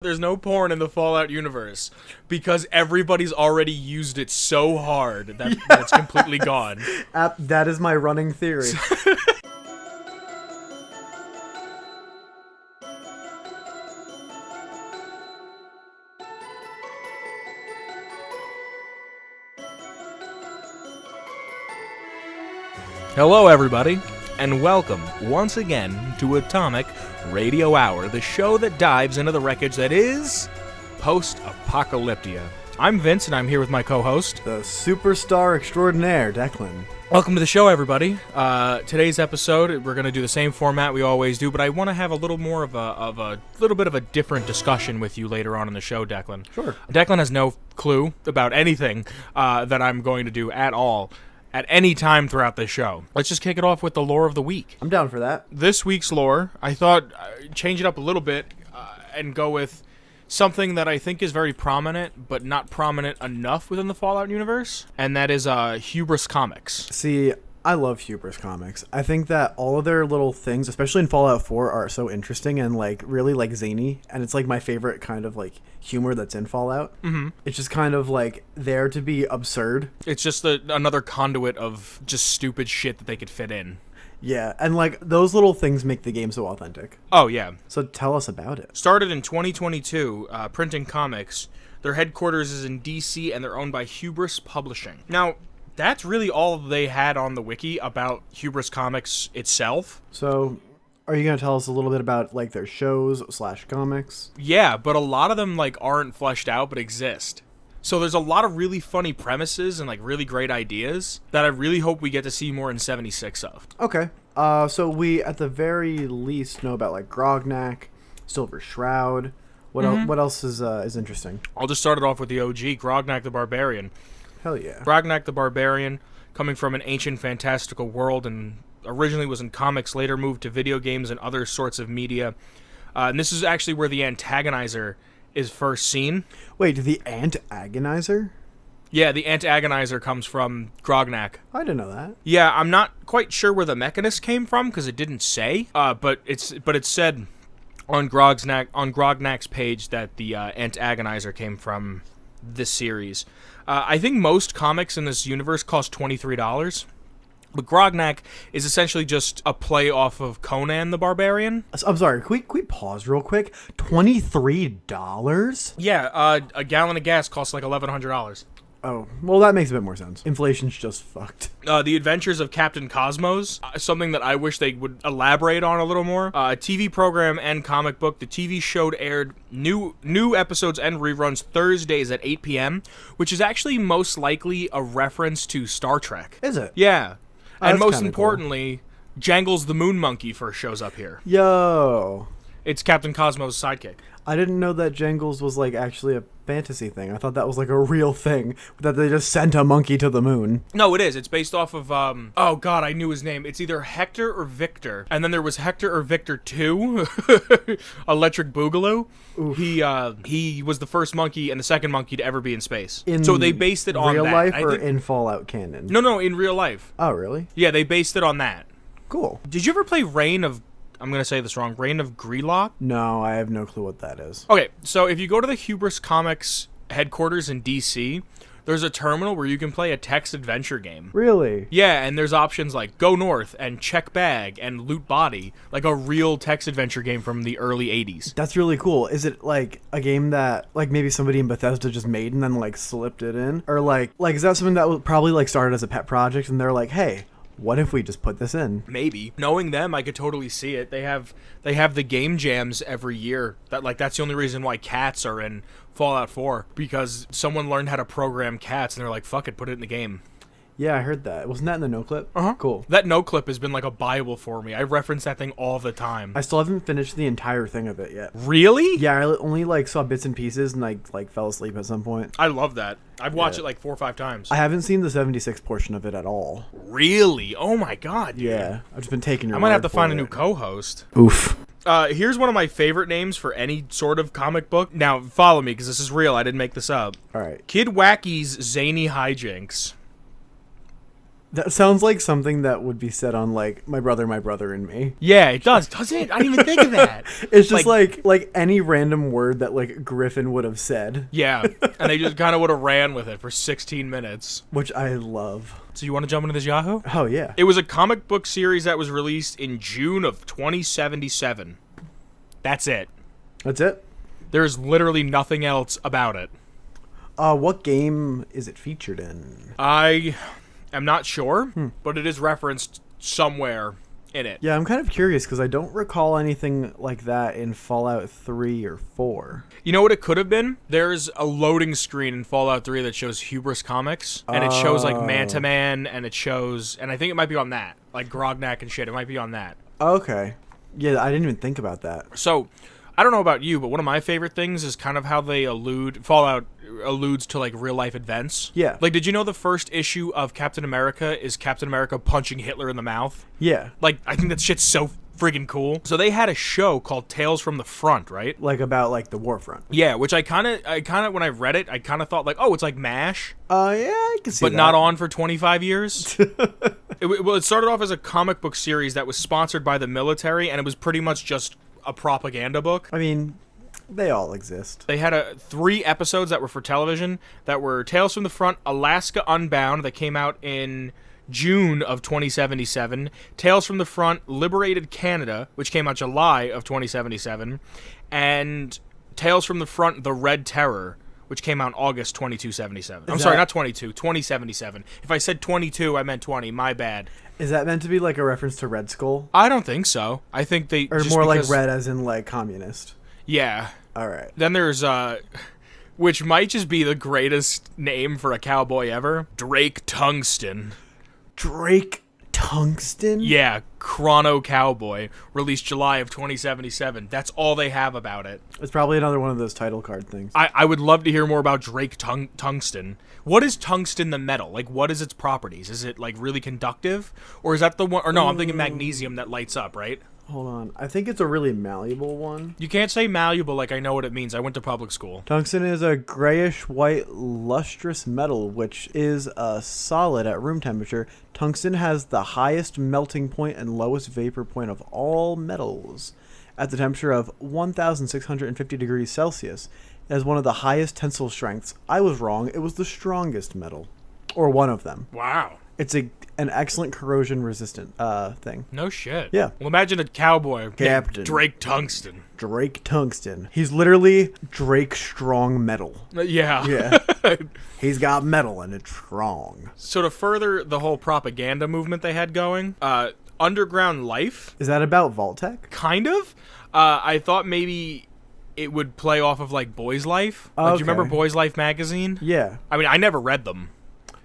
There's no porn in the Fallout universe because everybody's already used it so hard that it's completely gone. That is my running theory. Hello, everybody, and welcome once again to Atomic Radio Hour, the show that dives into the wreckage that is post-apocalyptia. I'm Vince, and I'm here with my co-host, The superstar extraordinaire, Declan. Welcome to the show, everybody. Today's episode, we're going to do the same format we always do, but I want to have a little more of a little bit of a different discussion with you later on in the show, Declan. Sure. Declan has no clue about anything that I'm going to do at all at any time throughout this show. Let's just kick it off with the lore of the week. I'm down for that. This week's lore, I thought change it up a little bit and go with something that I think is very prominent, but not prominent enough within the Fallout universe, and that is Hubris comics. See, I love Hubris comics. I think that all of their little things, especially in Fallout 4, are so interesting and really zany, and it's like my favorite kind of humor that's in Fallout. Mm-hmm. It's just kind of there to be absurd. It's just another conduit of just stupid shit that they could fit in. Yeah, and those little things make the game so authentic. Oh, yeah. So tell us about it. Started in 2022, printing comics. Their headquarters is in DC, and they're owned by Hubris Publishing. Now, that's really all they had on the wiki about Hubris Comics itself. So, are you going to tell us a little bit about their shows / comics? Yeah, but a lot of them aren't fleshed out but exist. So there's a lot of really funny premises and really great ideas that I really hope we get to see more in 76 of. Okay. So we at the very least know about Grognak, Silver Shroud. What else is interesting? I'll just start it off with the OG, Grognak the Barbarian. Hell yeah. Grognak the Barbarian, coming from an ancient fantastical world and originally was in comics, later moved to video games and other sorts of media. And this is actually where the antagonizer is first seen. Wait, the antagonizer? Yeah, the antagonizer comes from Grognak. I didn't know that. Yeah, I'm not quite sure where the Mechanist came from because it didn't say. But it's said on Grognak's page that the antagonizer came from this series. I think most comics in this universe cost $23. But Grognak is essentially just a play off of Conan the Barbarian. I'm sorry, can we pause real quick? $23? Yeah, a gallon of gas costs $1,100. Oh, well, that makes a bit more sense. Inflation's just fucked. The Adventures of Captain Cosmos, something that I wish they would elaborate on a little more. A TV program and comic book. The TV show aired new episodes and reruns Thursdays at 8 p.m., which is actually most likely a reference to Star Trek. Is it? Yeah. And most importantly, cool. Jangles the Moon Monkey first shows up here. Yo. It's Captain Cosmos' sidekick. I didn't know that Jangles was actually a fantasy thing. I thought that was a real thing, that they just sent a monkey to the moon. No, it is. It's based off of, oh god, I knew his name. It's either Hector or Victor. And then there was Hector or Victor 2, Electric Boogaloo. Oof. He was the first monkey and the second monkey to ever be in space. So they based it on real that. Life or in Fallout canon? No, in real life. Oh, really? Yeah, they based it on that. Cool. Did you ever play Reign of... I'm going to say this wrong. Reign of Grelock? No, I have no clue what that is. Okay, so if you go to the Hubris Comics headquarters in DC, there's a terminal where you can play a text adventure game. Really? Yeah, and there's options like Go North and Check Bag and Loot Body, like a real text adventure game from the early 80s. That's really cool. Is it a game that maybe somebody in Bethesda just made and then slipped it in? Or is that something that probably started as a pet project and they're like, hey, what if we just put this in? Maybe. Knowing them, I could totally see it. They have the game jams every year. That's the only reason why cats are in Fallout 4, because someone learned how to program cats and they're like, fuck it, put it in the game. Yeah, I heard that. Wasn't that in the no clip? Uh-huh. Cool. That no clip has been a Bible for me. I reference that thing all the time. I still haven't finished the entire thing of it yet. Really? Yeah, I only saw bits and pieces and fell asleep at some point. I love that. I've watched it 4 or 5 times. I haven't seen the 76 portion of it at all. Really? Oh my god, dude. Yeah, I've just been taking your I might have to word find for a new it. co-host. Oof. Here's one of my favorite names for any sort of comic book. Now, follow me, because this is real. I didn't make this up. All right. Kid Wacky's Zany Hijinks. That sounds like something that would be said on like My Brother and Me. Yeah, it does, doesn't it? I didn't even think of that. It's just like any random word that like Griffin would have said. Yeah, and they just kind of would have ran with it for 16 minutes. Which I love. So you want to jump into this Yahoo? Oh, yeah. It was a comic book series that was released in June of 2077. That's it. That's it? There's literally nothing else about it. What game is it featured in? I am not sure, but it is referenced somewhere in it. Yeah, I'm kind of curious because I don't recall anything like that in Fallout 3 or 4. You know what it could have been? There's a loading screen in Fallout 3 that shows Hubris comics, and it shows like Man-to-Man, and it shows, and I think it might be on that, like Grognak and shit. It might be on that. Okay. Yeah, I didn't even think about that. So, I don't know about you, but one of my favorite things is kind of how they Fallout alludes to like real life events. Yeah. Like, did you know the first issue of Captain America is Captain America punching Hitler in the mouth? Yeah. Like, I think that shit's so friggin' cool. So they had a show called Tales from the Front, right? Like about like the war front. Yeah, which I kind of when I read it, I kind of thought like, oh, it's like MASH. Yeah, I can see but that. not on for 25 years. It started off as a comic book series that was sponsored by the military, and it was pretty much just a propaganda book. I mean, they all exist. They had 3 episodes that were for television that were Tales from the Front, Alaska Unbound, that came out in June of 2077, Tales from the Front, Liberated Canada, which came out July of 2077, and Tales from the Front, The Red Terror, which came out in August 2277. I'm sorry, not 22, 2077. If I said 22, I meant 20. My bad. Is that meant to be like a reference to Red Skull? I don't think so. I think they... Or more like red as in like communist? Yeah. All right. Then there's, which might just be the greatest name for a cowboy ever, Drake Tungsten. Drake Tungsten? Yeah, Chrono Cowboy, released July of 2077. That's all they have about it. It's probably another one of those title card things. I would love to hear more about Drake Tungsten. What is tungsten the metal? Like, what is its properties? Is it, like, really conductive? Or is that the one... Or no, I'm thinking magnesium that lights up, right? Hold on. I think it's a really malleable one. You can't say malleable like I know what it means. I went to public school. Tungsten is a grayish-white lustrous metal, which is a solid at room temperature. Tungsten has the highest melting point and lowest vapor point of all metals. At the temperature of 1,650 degrees Celsius, it has one of the highest tensile strengths. I was wrong. It was the strongest metal. Or one of them. Wow. It's an excellent corrosion-resistant thing. No shit. Yeah. Well, imagine a cowboy. Captain. Drake Tungsten. Drake Tungsten. He's literally Drake Strong Metal. Yeah. Yeah. He's got metal and it's strong. So to further the whole propaganda movement they had going, Underground Life. Is that about Vault-Tec? Kind of. I thought maybe it would play off of like Boys Life. Like, do you remember Boys Life magazine? Yeah. I mean, I never read them.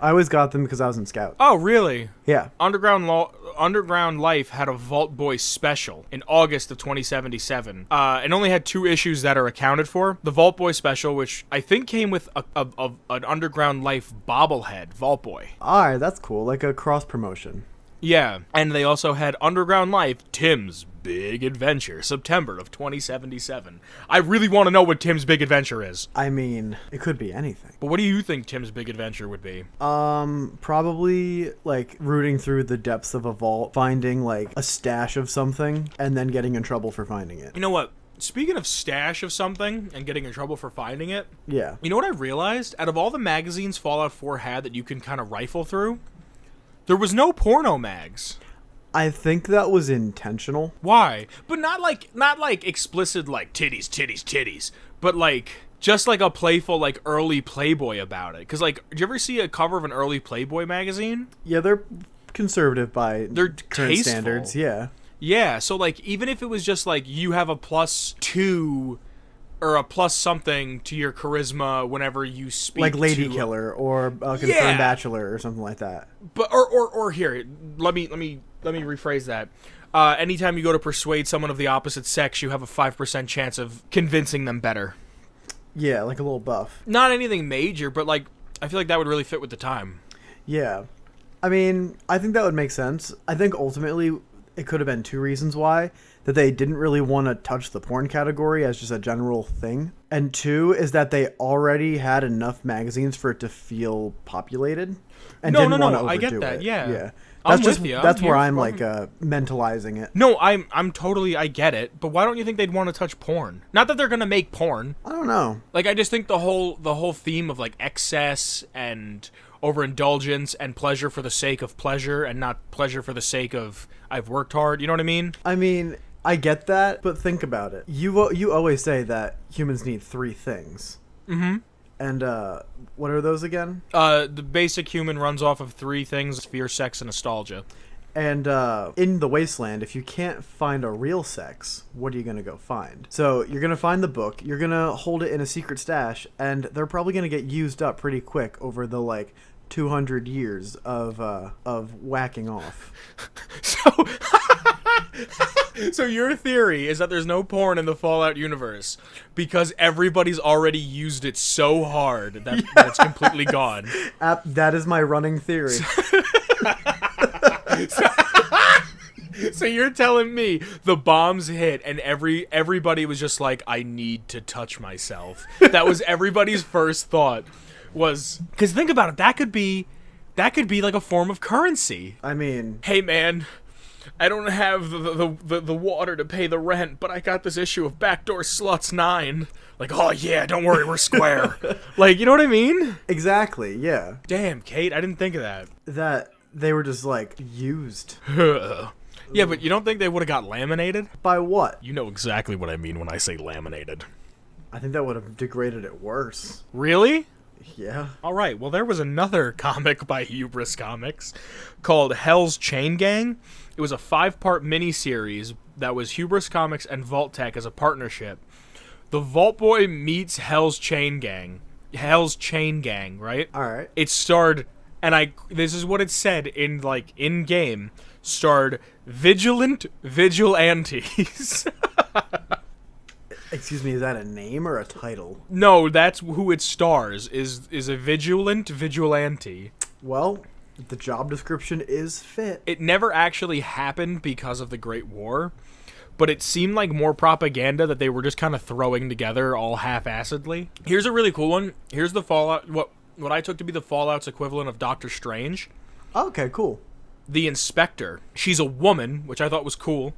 I always got them because I was in Scout. Oh, really? Yeah. Underground Life had a Vault Boy special in August of 2077. And only had 2 issues that are accounted for. The Vault Boy special, which I think came with an Underground Life bobblehead, Vault Boy. Alright, that's cool. Like a cross promotion. Yeah, and they also had Underground Life, Tim's Big Adventure, September of 2077. I really want to know what Tim's Big Adventure is. I mean, it could be anything. But what do you think Tim's Big Adventure would be? Probably like rooting through the depths of a vault, finding like a stash of something, and then getting in trouble for finding it. You know what? Speaking of stash of something and getting in trouble for finding it, yeah. You know what I realized? Out of all the magazines Fallout 4 had that you can kind of rifle through, there was no porno mags. I think that was intentional. Why? But not like explicit like titties, but like just like a playful like early Playboy about it. Cause like, did you ever see a cover of an early Playboy magazine? Yeah, they're conservative by their current standards. Yeah. Yeah. So like, even if it was just like you have a +2 or a plus something to your charisma whenever you speak, like Lady Killer or Confirmed Bachelor or something like that. But or here, let me rephrase that. Anytime you go to persuade someone of the opposite sex, you have a 5% chance of convincing them better. Yeah, like a little buff. Not anything major, but like I feel like that would really fit with the time. Yeah, I mean, I think that would make sense. I think ultimately it could have been 2 reasons why. That they didn't really want to touch the porn category as just a general thing. And 2 is that they already had enough magazines for it to feel populated. And No, didn't want to I get overdo that, it. yeah. That's I'm just with you. that's I'm where here I'm for like mentalizing it. No, I'm totally, I get it, but why don't you think they'd want to touch porn? Not that they're gonna make porn. I don't know. Like, I just think the whole theme of like excess and overindulgence and pleasure for the sake of pleasure and not pleasure for the sake of I've worked hard. You know what I mean? I mean, I get that, but think about it. You always say that humans need 3 things. Mm-hmm. And what are those again? The basic human runs off of 3 things: fear, sex, and nostalgia. And in the wasteland, if you can't find a real sex, what are you going to go find? So you're going to find the book, you're going to hold it in a secret stash, and they're probably going to get used up pretty quick over the, like, 200 years of whacking off. So your theory is that there's no porn in the Fallout universe because everybody's already used it so hard that it's completely gone. That is my running theory. So you're telling me the bombs hit and everybody was just like, I need to touch myself. That was everybody's first thought. Was because think about it, that could be like a form of currency. I mean, hey man, I don't have the water to pay the rent, but I got this issue of Backdoor Sluts 9. Like, oh yeah, don't worry, we're square. Like, you know what I mean? Exactly, yeah. Damn, Kate, I didn't think of that. That they were just, like, used. Yeah, but you don't think they would have got laminated? By what? You know exactly what I mean when I say laminated. I think that would have degraded it worse. Really? Yeah. All right. Well, there was another comic by Hubris Comics called Hell's Chain Gang. It was a 5-part miniseries that was Hubris Comics and Vault Tech as a partnership. The Vault Boy meets Hell's Chain Gang. Hell's Chain Gang, right? All right. It starred, and this is what it said in game, starred Vigilant Vigilantes. Excuse me, is that a name or a title? No, that's who it stars, is a Vigilant Vigilante. Well, the job description is fit. It never actually happened because of the Great War, but it seemed like more propaganda that they were just kind of throwing together all half-assedly. Here's a really cool one. Here's the Fallout, what I took to be the Fallout's equivalent of Doctor Strange. Okay, cool. The Inspector. She's a woman, which I thought was cool.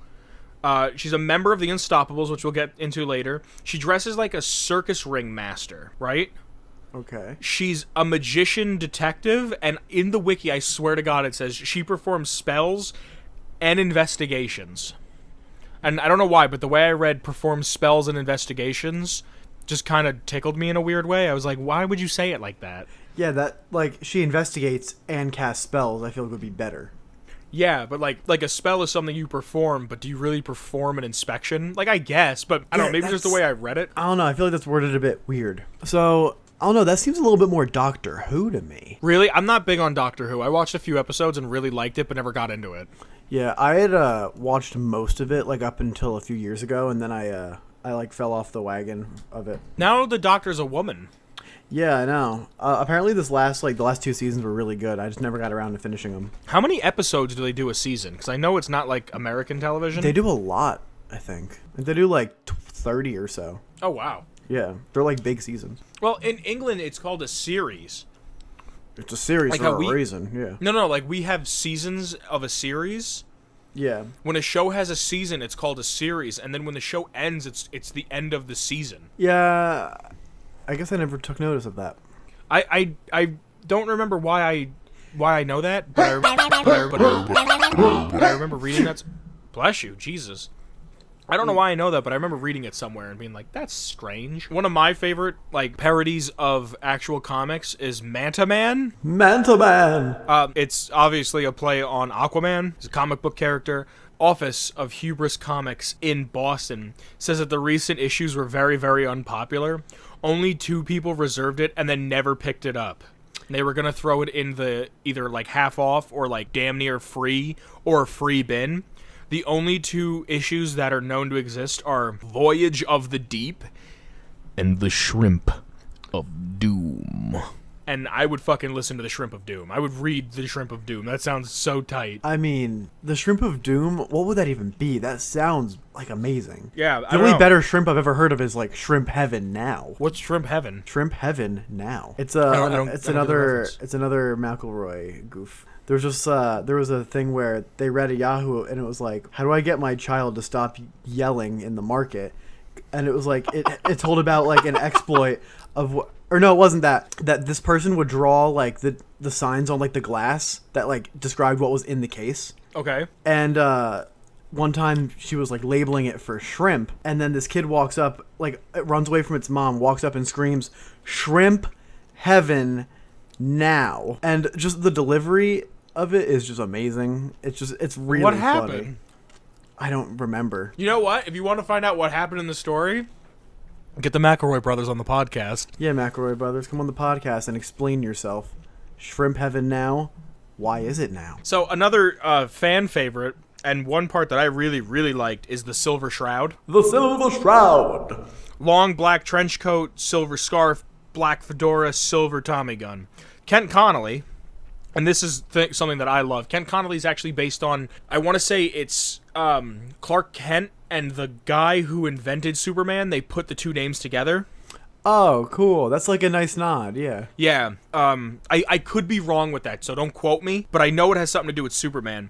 She's a member of the Unstoppables, which we'll get into later. She dresses like a circus ring master, right? Okay. She's a magician detective, and in the wiki, I swear to God, it says she performs spells and investigations. And I don't know why, but the way I read performs spells and investigations just kind of tickled me in a weird way. I was like, why would you say it like that? Yeah, that, like, she investigates and casts spells, I feel like would be better. Yeah, but like a spell is something you perform, but do you really perform an inspection? Like, I guess, but I don't know, maybe just the way I read it. I don't know, I feel like that's worded a bit weird. So, I don't know, that seems a little bit more Doctor Who to me. Really? I'm not big on Doctor Who. I watched a few episodes and really liked it, but never got into it. Yeah, I had watched most of it, like, up until a few years ago, and then I like, fell off the wagon of it. Now the Doctor's a woman. Yeah, I know. Apparently the last 2 seasons were really good. I just never got around to finishing them. How many episodes do they do a season? Because I know it's not like American television. They do a lot, I think. They do like 30 or so. Oh, wow. Yeah, they're like big seasons. Well, in England, it's called a series. It's a series like for a reason, yeah. No, like we have seasons of a series. Yeah. When a show has a season, it's called a series, and then when the show ends, it's the end of the season. Yeah, I guess I never took notice of that. I don't remember why I know that, but I remember reading that. Bless you, Jesus. I don't know why I know that, but I remember reading it somewhere and being like, that's strange. One of my favorite, like, parodies of actual comics is Manta Man. Manta Man! It's obviously a play on Aquaman. He's a comic book character. Office of Hubris Comics in Boston says that the recent issues were very, very unpopular. Only 2 people reserved it and then never picked it up. They were going to throw it in the either, like, half off or, like, damn near free or free bin. The only 2 issues that are known to exist are Voyage of the Deep and The Shrimp of Doom. and I would fucking listen to the Shrimp of Doom. I would read the Shrimp of Doom. That sounds so tight. I mean, the Shrimp of Doom, what would that even be? That sounds like amazing. Yeah, the only better shrimp I've ever heard of is like Shrimp Heaven Now. What's Shrimp Heaven? Shrimp Heaven Now. It's another McElroy goof. There was a thing where they read a Yahoo and it was like, how do I get my child to stop yelling in the market? And it was like it told about like an exploit of or no, it wasn't that this person would draw like the signs on like the glass that like described what was in the case. Okay. And one time she was like labeling it for shrimp, and then this kid walks up, like it runs away from its mom, walks up and screams, "Shrimp Heaven Now!" And just the delivery of it is just amazing. It's really what funny. happened? I don't remember. You know what? If you want to find out what happened in the story, get the McElroy brothers on the podcast. Yeah, McElroy brothers, come on the podcast and explain yourself. Shrimp Heaven Now? Why is it now? So another fan favorite, and one part that I really, really liked, is the Silver Shroud. The Silver Shroud! Long black trench coat, silver scarf, black fedora, silver Tommy gun. Kent Connolly, and this is something that I love. Kent Connolly is actually based on, I want to say it's Clark Kent and the guy who invented Superman. They put the two names together. Oh, cool. That's like a nice nod, yeah. Yeah, I could be wrong with that, so don't quote me, but I know it has something to do with Superman.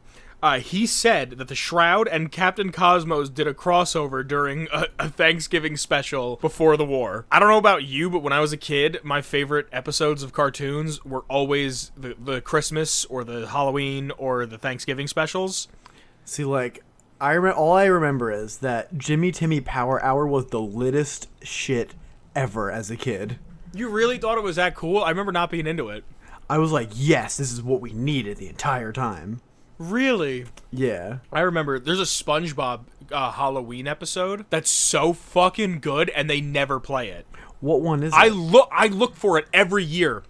He said that the Shroud and Captain Cosmos did a crossover during a Thanksgiving special before the war. I don't know about you, but when I was a kid, my favorite episodes of cartoons were always the Christmas or the Halloween or the Thanksgiving specials. See, like, all I remember is that Jimmy Timmy Power Hour was the littest shit ever as a kid. You really thought it was that cool? I remember not being into it. I was like, yes, this is what we needed the entire time. Really? Yeah. I remember there's a SpongeBob Halloween episode that's so fucking good, and they never play it. What one is it? I look for it every year.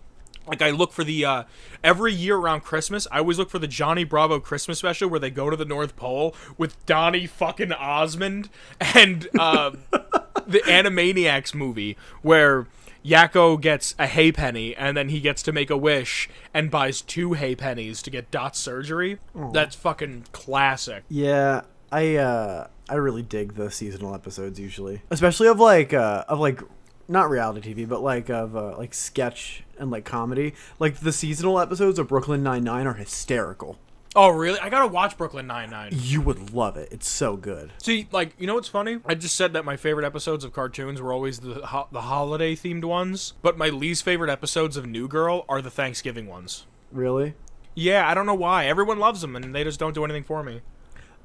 Like, I look for the, every year around Christmas, I always look for the Johnny Bravo Christmas special where they go to the North Pole with Donnie fucking Osmond and, the Animaniacs movie where Yakko gets a hay penny and then he gets to make a wish and buys 2 hay pennies to get Dot's surgery. Aww. That's fucking classic. Yeah, I really dig the seasonal episodes usually. Especially of like not reality TV, but like like sketch and like comedy. Like the seasonal episodes of Brooklyn Nine-Nine are hysterical. Oh, really? I gotta watch Brooklyn Nine-Nine. You would love it. It's so good. See, like, you know what's funny? I just said that my favorite episodes of cartoons were always the holiday-themed ones, but my least favorite episodes of New Girl are the Thanksgiving ones. Really? Yeah, I don't know why. Everyone loves them, and they just don't do anything for me.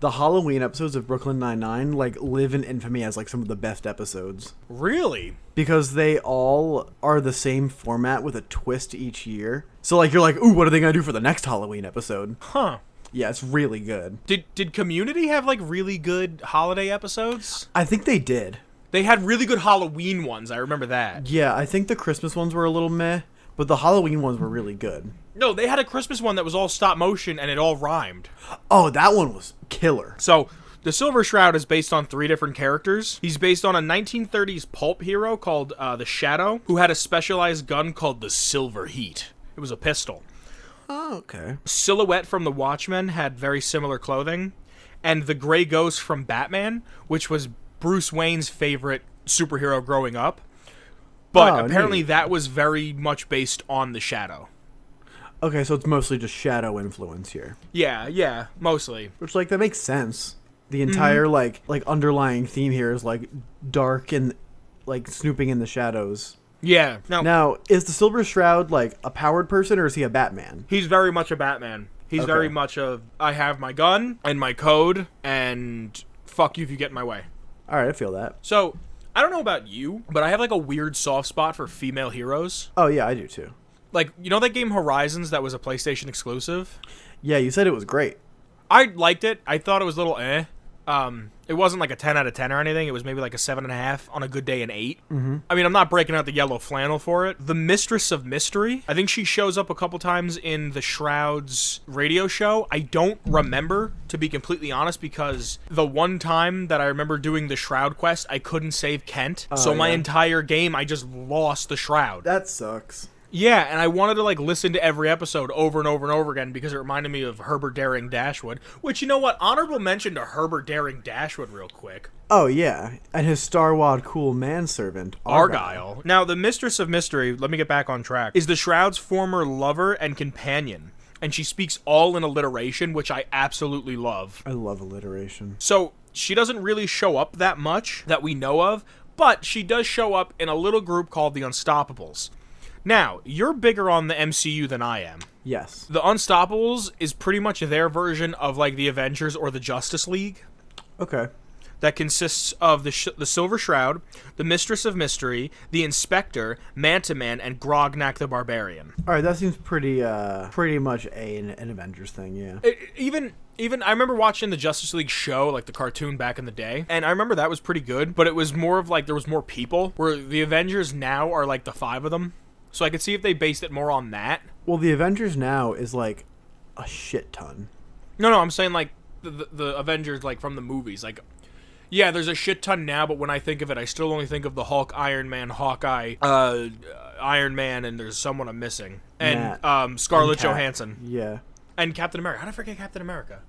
The Halloween episodes of Brooklyn Nine-Nine, like, live in infamy as, like, some of the best episodes. Really? Because they all are the same format with a twist each year. So, like, you're like, ooh, what are they gonna do for the next Halloween episode? Huh. Yeah, it's really good. Did Community have, like, really good holiday episodes? I think they did. They had really good Halloween ones, I remember that. Yeah, I think the Christmas ones were a little meh, but the Halloween ones were really good. No, they had a Christmas one that was all stop motion and it all rhymed. Oh, that one was killer. So, the Silver Shroud is based on 3 different characters. He's based on a 1930s pulp hero called the Shadow, who had a specialized gun called the Silver Heat. It was a pistol. Oh, okay. Silhouette from the Watchmen had very similar clothing. And the Gray Ghost from Batman, which was Bruce Wayne's favorite superhero growing up. But apparently neat. that was very much based on the Shadow. Okay, so it's mostly just Shadow influence here. Yeah, mostly. Which, like, that makes sense. The entire, like underlying theme here is, like, dark and, like, snooping in the shadows. Yeah. Now, is the Silver Shroud, like, a powered person, or is he a Batman? He's very much a Batman. He's very much I have my gun and my code, and fuck you if you get in my way. Alright, I feel that. So, I don't know about you, but I have, like, a weird soft spot for female heroes. Oh, yeah, I do, too. Like, you know that game Horizons that was a PlayStation exclusive? Yeah, you said it was great. I liked it. I thought it was a little eh. It wasn't like a 10 out of 10 or anything. It was maybe like a 7.5 on a good day, an 8. Mm-hmm. I mean, I'm not breaking out the yellow flannel for it. The Mistress of Mystery, I think she shows up a couple times in the Shroud's radio show. I don't remember, to be completely honest, because the one time that I remember doing the Shroud quest, I couldn't save Kent. So my entire game, I just lost the Shroud. That sucks. Yeah, and I wanted to, like, listen to every episode over and over and over again because it reminded me of Herbert Daring Dashwood, which, you know what, honorable mention to Herbert Daring Dashwood real quick. Oh, yeah. And his Starwad cool manservant, Argyle. Now, the Mistress of Mystery, let me get back on track, is the Shroud's former lover and companion, and she speaks all in alliteration, which I absolutely love. I love alliteration. So, she doesn't really show up that much that we know of, but she does show up in a little group called the Unstoppables. Now, you're bigger on the MCU than I am. Yes. The Unstoppables is pretty much their version of, like, the Avengers or the Justice League. Okay. That consists of the Silver Shroud, the Mistress of Mystery, the Inspector, Mantaman, and Grognak the Barbarian. All right, that seems pretty much an Avengers thing, yeah. Even I remember watching the Justice League show, like the cartoon back in the day, and I remember that was pretty good, but it was more of like there was more people, where the Avengers now are like the 5 of them. So I could see if they based it more on that. Well, the Avengers now is like a shit ton. No, I'm saying like the Avengers like from the movies. Like, yeah, there's a shit ton now, but when I think of it, I still only think of the Hulk, Iron Man, Hawkeye, Iron Man, and there's someone I'm missing. And Scarlett Johansson. Yeah. And Captain America. How did I forget Captain America?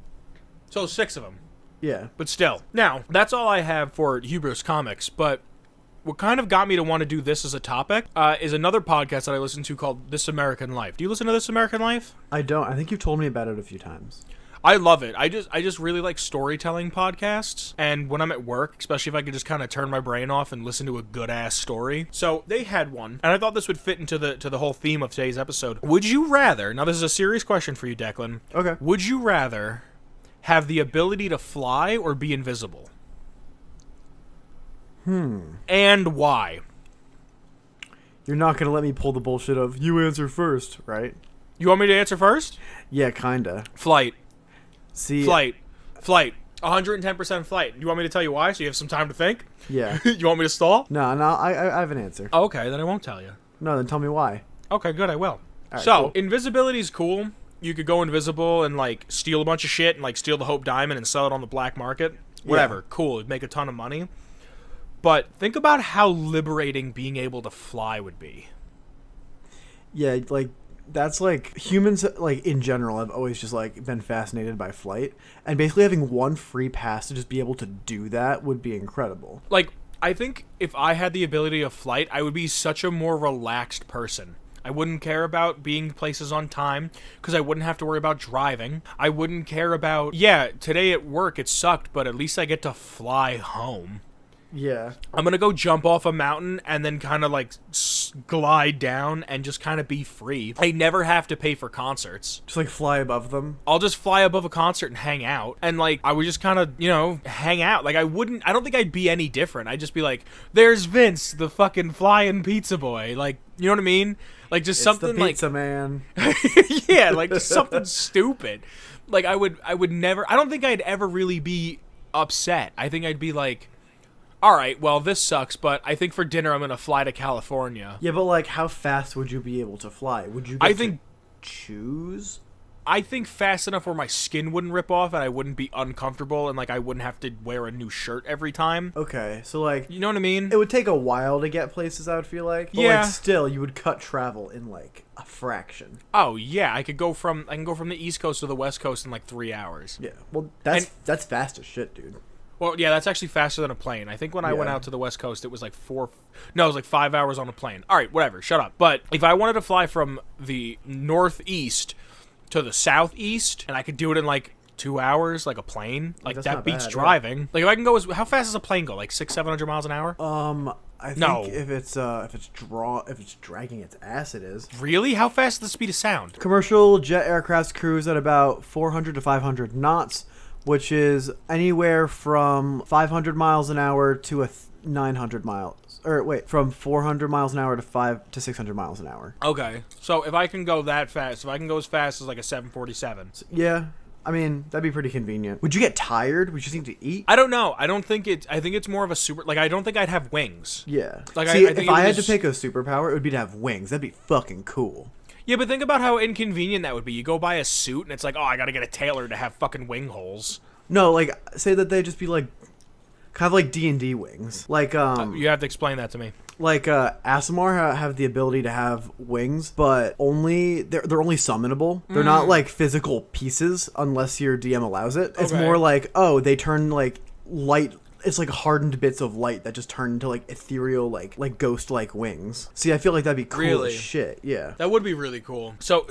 So 6 of them. Yeah. But still. Now, that's all I have for Hubris Comics, but what kind of got me to want to do this as a topic is another podcast that I listen to called This American Life. Do you listen to This American Life? I don't. I think you've told me about it a few times. I love it. I just really like storytelling podcasts, and when I'm at work, especially if I could just kind of turn my brain off and listen to a good-ass story. So they had one, and I thought this would fit into the whole theme of today's episode. Would you rather, now this is a serious question for you, Declan. Okay. Would you rather have the ability to fly or be invisible? And why? You're not going to let me pull the bullshit of, you answer first, right? You want me to answer first? Yeah, kinda. Flight. See, Flight. 110% flight. You want me to tell you why, so you have some time to think? Yeah. You want me to stall? No, I have an answer. Oh, okay, then I won't tell you. No, then tell me why. Okay, good, I will. Right, so, cool. invisibility is cool. You could go invisible and, like, steal a bunch of shit and, like, steal the Hope Diamond and sell it on the black market. Whatever. Yeah. Cool. It'd make a ton of money. But think about how liberating being able to fly would be. Yeah, like, that's like, humans, like, in general, have always just, like, been fascinated by flight. And basically having one free pass to just be able to do that would be incredible. Like, I think if I had the ability of flight, I would be such a more relaxed person. I wouldn't care about being places on time because I wouldn't have to worry about driving. I wouldn't care about, yeah, today at work it sucked, but at least I get to fly home. Yeah. I'm going to go jump off a mountain and then kind of like glide down and just kind of be free. I never have to pay for concerts. Just, like, fly above them. I'll just fly above a concert and hang out. And, like, I would just kind of, hang out. Like, I don't think I'd be any different. I'd just be like, there's Vince, the fucking flying pizza boy. Like, you know what I mean? Like, just It's something the pizza like, man. yeah, like just something stupid. Like, I would never, I don't think I'd ever really be upset. I think I'd be like, all right, well, this sucks, but I think for dinner I'm going to fly to California. Yeah, but, like, how fast would you be able to fly? Would you get to choose? I think fast enough where my skin wouldn't rip off and I wouldn't be uncomfortable and, like, I wouldn't have to wear a new shirt every time. Okay, so, like, You know what I mean? it would take a while to get places, I would feel like. But, Yeah. like, still, you would cut travel in, like, a fraction. Oh, yeah, I can go from the East Coast to the West Coast in, like, 3 hours. Yeah, well, that's fast as shit, dude. Well, yeah, that's actually faster than a plane. I think when I went out to the West Coast, it was like 5 hours on a plane. All right, whatever, shut up. But if I wanted to fly from the northeast to the southeast, and I could do it in like 2 hours, like a plane, like That's that not beats bad, driving. Yeah. Like if I can go how fast does a plane go? Like 600-700 miles an hour? I think No. if it's dragging its ass, it is. Really? How fast is the speed of sound? Commercial jet aircrafts cruise at about 400 to 500 knots, which is anywhere from 500 miles an hour to 900 miles. Or wait, from 400 miles an hour to 600 miles an hour. Okay, so if I can go that fast, if I can go as fast as like a 747. Yeah, I mean, that'd be pretty convenient. Would you get tired? Would you need to eat? I don't know. I think it's more of a super, like I don't think I'd have wings. Yeah. Like See, I think if I had to pick a superpower, it would be to have wings. That'd be fucking cool. Yeah, but think about how inconvenient that would be. You go buy a suit, and it's like, oh, I gotta get a tailor to have fucking wing holes. No, like, say that they just be like kind of like D&D wings. Like You have to explain that to me. Like Aasimar have the ability to have wings, but they're only summonable. They're not like physical pieces unless your DM allows it. It's more like, they turn like light. It's like hardened bits of light that just turn into like ethereal, like ghost-like wings. See, I feel like that'd be cool as shit. Yeah, that would be really cool. So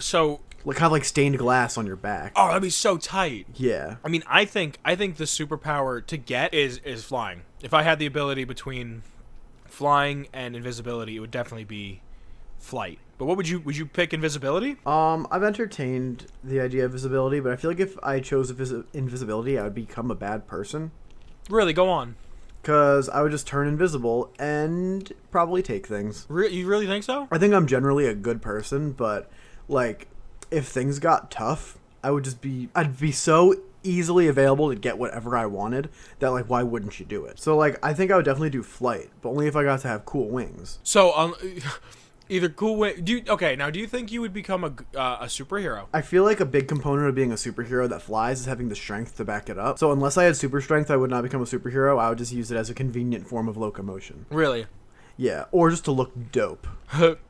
like kind of like stained glass on your back. Oh, that'd be so tight. Yeah. I mean, I think the superpower to get is flying. If I had the ability between flying and invisibility, it would definitely be flight. But what would you pick? Invisibility? I've entertained the idea of visibility, but I feel like if I chose invisibility, I would become a bad person. Really? Go on. Because I would just turn invisible and probably take things. You really think so? I think I'm generally a good person, but like if things got tough, I'd be so easily available to get whatever I wanted that like why wouldn't you do it? So like I think I would definitely do flight, but only if I got to have cool wings. So either cool wing. Do you think you would become a superhero? I feel like a big component of being a superhero that flies is having the strength to back it up. So unless I had super strength, I would not become a superhero. I would just use it as a convenient form of locomotion. Really? Yeah, or just to look dope.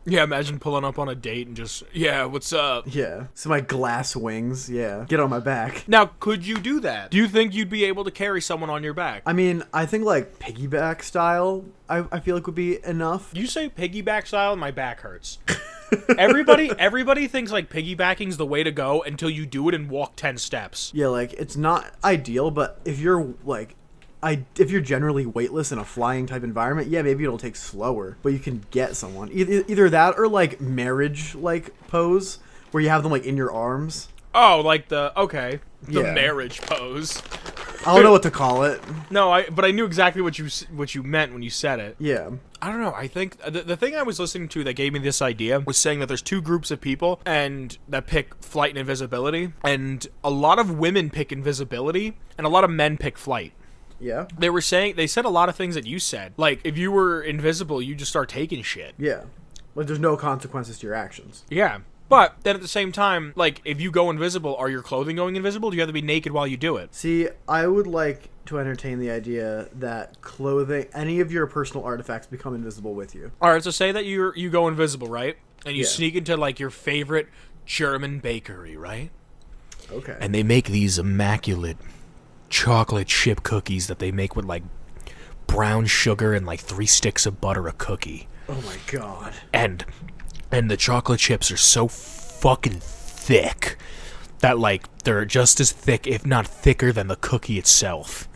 Yeah, imagine pulling up on a date and just, yeah, what's up? Yeah, so my glass wings, yeah, get on my back. Now, could you do that? Do you think you'd be able to carry someone on your back? I mean, I think like piggyback style, I feel like would be enough. You say piggyback style and my back hurts. Everybody thinks like piggybacking's the way to go until you do it and walk 10 steps. Yeah, like it's not ideal, but if you're like if you're generally weightless in a flying type environment, yeah, maybe it'll take slower, but you can get someone. Either that or like marriage like pose where you have them like in your arms. Oh, like the Yeah. marriage pose. I don't know what to call it. No, but I knew exactly what you meant when you said it. Yeah. I don't know. I think the thing I was listening to that gave me this idea was saying that there's two groups of people and that pick flight and invisibility, and a lot of women pick invisibility and a lot of men pick flight. Yeah. They said a lot of things that you said. Like, if you were invisible, you just start taking shit. Yeah. Like, there's no consequences to your actions. Yeah. But then at the same time, like, if you go invisible, are your clothing going invisible? Do you have to be naked while you do it? See, I would like to entertain the idea that clothing, any of your personal artifacts become invisible with you. All right, so say that you go invisible, right? And you sneak into, like, your favorite German bakery, right? Okay. And they make these immaculate chocolate chip cookies that they make with like brown sugar and like 3 sticks of butter a cookie. Oh my god. And the chocolate chips are so fucking thick that like they're just as thick, if not thicker, than the cookie itself.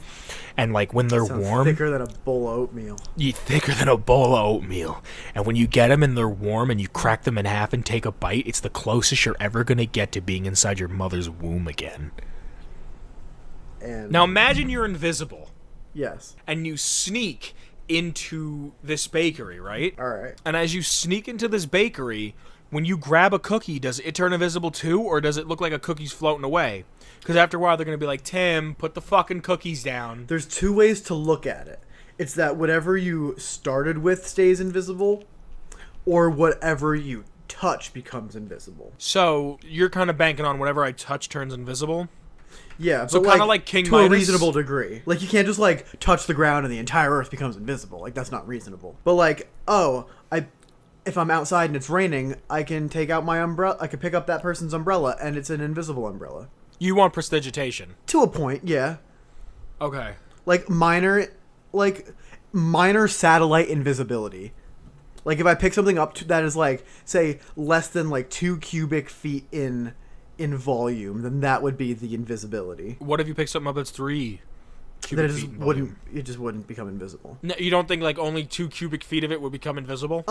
And like when they're warm, thicker than a bowl of oatmeal. Thicker than a bowl of oatmeal. And when you get them and they're warm and you crack them in half and take a bite, it's the closest you're ever gonna get to being inside your mother's womb again. And now imagine you're invisible. Yes. And you sneak into this bakery, right? All right. And as you sneak into this bakery, when you grab a cookie, does it turn invisible too, or does it look like a cookie's floating away? Because after a while, they're going to be like, Tim, put the fucking cookies down. There's 2 ways to look at it. It's that whatever you started with stays invisible, or whatever you touch becomes invisible. So you're kind of banking on whatever I touch turns invisible? Yeah, so but kind of like King to Midas? a reasonable degree. Like, you can't just, like, touch the ground and the entire earth becomes invisible. Like, that's not reasonable. But, like, if I'm outside and it's raining, I can take out my umbrella. I can pick up that person's umbrella, and it's an invisible umbrella. You want prestidigitation? To a point, yeah. Okay. Like, minor satellite invisibility. Like, if I pick something up that is, like, say, less than, like, 2 cubic feet in volume, then that would be the invisibility. What if you pick something up that's 3 cubic feet in volume? It just wouldn't become invisible. No, you don't think like only 2 cubic feet of it would become invisible?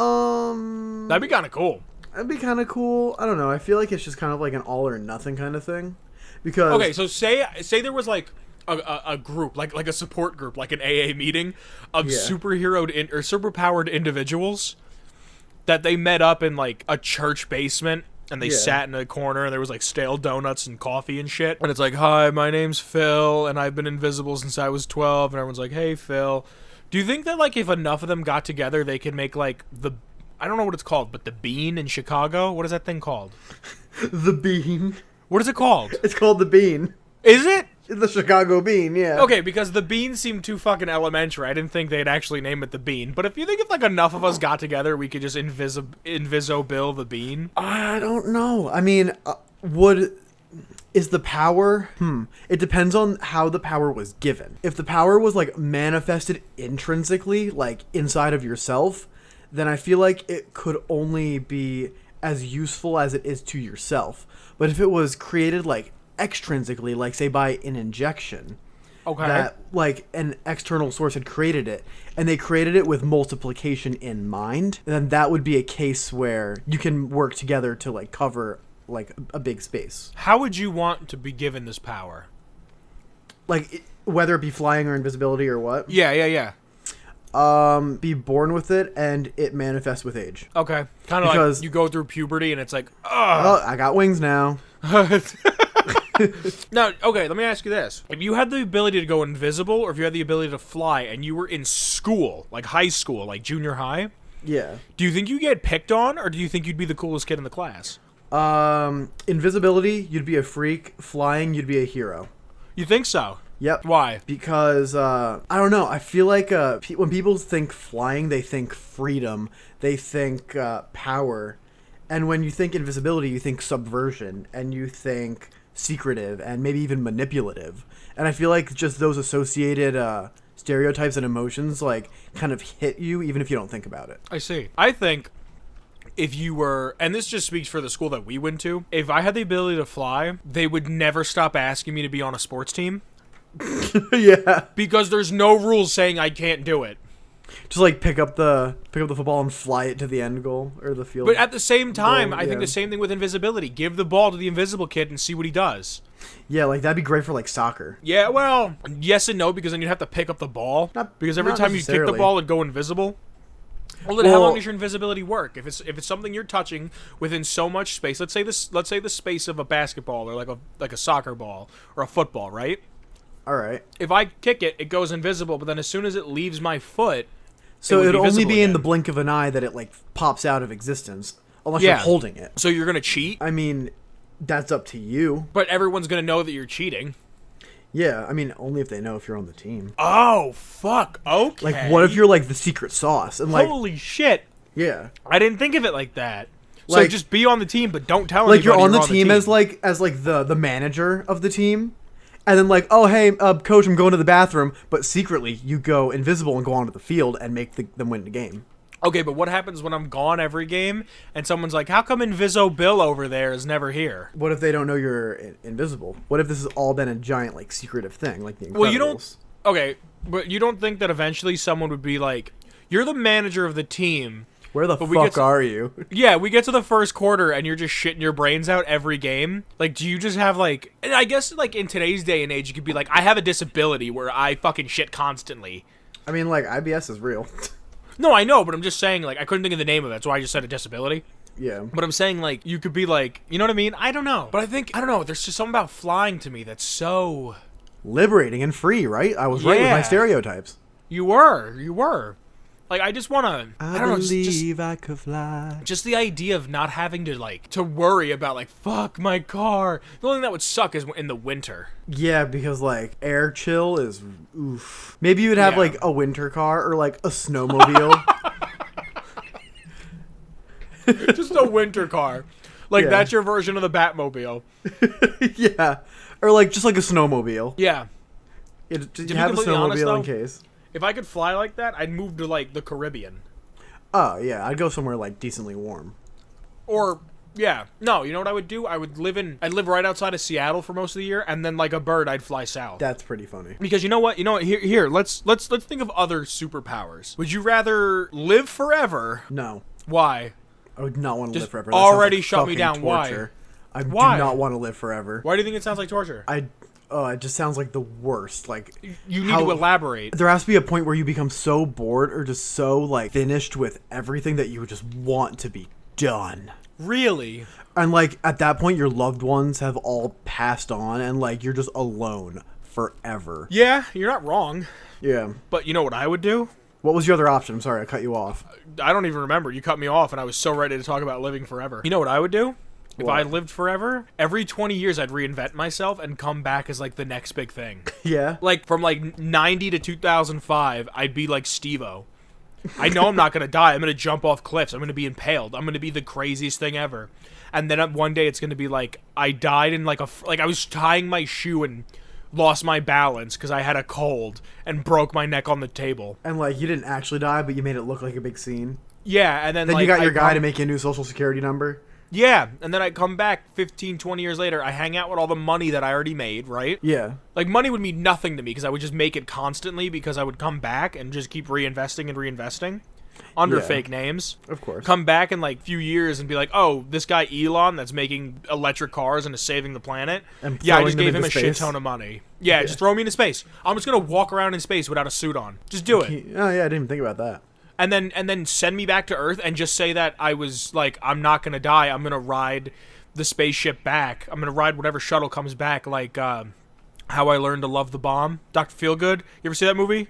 That'd be kind of cool. That'd be kind of cool. I don't know. I feel like it's just kind of like an all or nothing kind of thing. Because okay, so say there was like a group, like a support group, like an AA meeting of superpowered individuals that they met up in like a church basement. And they sat in a corner, and there was, like, stale donuts and coffee and shit. And it's like, hi, my name's Phil, and I've been invisible since I was 12. And everyone's like, hey, Phil. Do you think that, like, if enough of them got together, they could make, like, I don't know what it's called, but the Bean in Chicago? What is that thing called? The Bean. What is it called? It's called the Bean. Is it? The Chicago Bean, yeah. Okay, because the Bean seemed too fucking elementary. I didn't think they'd actually name it the Bean. But if you think if like enough of us got together, we could just Inviso Bill the Bean. I don't know. I mean, is the power? It depends on how the power was given. If the power was like manifested intrinsically, like inside of yourself, then I feel like it could only be as useful as it is to yourself. But if it was created like extrinsically, like say by an injection, that like an external source had created it, and they created it with multiplication in mind, then that would be a case where you can work together to like cover like a big space. How would you want to be given this power? Like whether it be flying or invisibility or what? Yeah. Be born with it, and it manifests with age. Okay. Kind of like you go through puberty and it's like, oh, I got wings now. Now, okay, let me ask you this. If you had the ability to go invisible, or if you had the ability to fly, and you were in school, like high school, like junior high, yeah, do you think you get picked on, or do you think you'd be the coolest kid in the class? Invisibility, you'd be a freak. Flying, you'd be a hero. You think so? Yep. Why? Because, I don't know, I feel like when people think flying, they think freedom, they think power, and when you think invisibility, you think subversion, and you think secretive, and maybe even manipulative. And I feel like just those associated stereotypes and emotions, like, kind of hit you, even if you don't think about it. I see. I think if you were, and this just speaks for the school that we went to, if I had the ability to fly, they would never stop asking me to be on a sports team. Yeah, because there's no rules saying I can't do it. Just like pick up the football and fly it to the end goal or the field. But at the same time, goal, I think the same thing with invisibility. Give the ball to the invisible kid and see what he does. Yeah, like that'd be great for like soccer. Yeah, well, yes and no, because then you'd have to pick up the ball. Because every time you kick the ball, it'd go invisible. Well, then how long does your invisibility work? If it's something you're touching within so much space, let's say the space of a basketball or like a soccer ball or a football, right? All right. If I kick it, it goes invisible, but then as soon as it leaves my foot, so it'd only be again. in the blink of an eye that it like pops out of existence, unless you're holding it. So you're gonna cheat? I mean, that's up to you. But everyone's gonna know that you're cheating. Yeah, I mean, only if they know if you're on the team. Oh, fuck. Okay. Like, what if you're like the secret sauce and like? Holy shit. Yeah. I didn't think of it like that. So Like, just be on the team, but don't tell anybody like you're on the team team as the manager of the team. And then like, oh, hey, coach, I'm going to the bathroom. But secretly, you go invisible and go onto the field and make them win the game. Okay, but what happens when I'm gone every game and someone's like, how come Inviso Bill over there is never here? What if they don't know you're invisible? What if this has all been a giant, like, secretive thing, like the Incredibles? Well, you don't... Okay, but you don't think that eventually someone would be like, you're the manager of the team. Where the fuck are you? Yeah, we get to the first quarter and you're just shitting your brains out every game. Like, do you just have, like... And I guess, like, in today's day and age, you could be like, I have a disability where I fucking shit constantly. I mean, like, IBS is real. No, I know, but I'm just saying, like, I couldn't think of the name of it, so I just said a disability. Yeah. But I'm saying, like, you could be like, you know what I mean? I don't know. But I don't know, there's just something about flying to me that's so... liberating and free, right? I was right with my stereotypes. You were. Like, I just want to... I don't know, believe I could fly. Just the idea of not having to, like, to worry about, like, fuck my car. The only thing that would suck is in the winter. Yeah, because, like, air chill is... oof. Maybe you'd have, like, a winter car or, like, a snowmobile. Just a winter car. Like, that's your version of the Batmobile. Yeah. Or, like, just, like, a snowmobile. Yeah. You have a snowmobile in case. If I could fly like that, I'd move to, like, the Caribbean. Oh, yeah. I'd go somewhere, like, decently warm. Or, yeah. No, you know what I would do? I'd live right outside of Seattle for most of the year, and then, like a bird, I'd fly south. That's pretty funny. Because you know what? Here, let's think of other superpowers. Would you rather live forever? No. Why? I would not want to live forever. That already like shut me down. Torture. Why? I do not want to live forever. Why do you think it sounds like torture? It just sounds like the worst. Like, you need to elaborate. There has to be a point where you become so bored or just so, like, finished with everything that you just want to be done. Really? And, like, at that point, your loved ones have all passed on, and, like, you're just alone forever. Yeah, you're not wrong. Yeah. But you know what I would do? What was your other option? I'm sorry, I cut you off. I don't even remember. You cut me off, and I was so ready to talk about living forever. You know what I would do? If I lived forever, every 20 years I'd reinvent myself and come back as, like, the next big thing. Yeah. Like, from, like, 90 to 2005, I'd be like Steve-O. I know I'm not going to die. I'm going to jump off cliffs. I'm going to be impaled. I'm going to be the craziest thing ever. And then one day it's going to be like, I died in, like, I was tying my shoe and lost my balance because I had a cold and broke my neck on the table. And, like, you didn't actually die, but you made it look like a big scene. Yeah, and then like, you got your guy to make you a new social security number. Yeah, and then I come back 15, 20 years later, I hang out with all the money that I already made, right? Yeah. Like, money would mean nothing to me because I would just make it constantly because I would come back and just keep reinvesting and reinvesting under fake names. Of course. Come back in, like, a few years and be like, oh, this guy Elon that's making electric cars and is saving the planet. And yeah, I just gave him into a space. shit ton of money. Yeah, just throw me into space. I'm just going to walk around in space without a suit on. Just do it. Oh, yeah, I didn't even think about that. And then send me back to Earth and just say that I was, like, I'm not going to die. I'm going to ride the spaceship back. I'm going to ride whatever shuttle comes back, like How I Learned to Love the Bomb. Dr. Feelgood. You ever see that movie?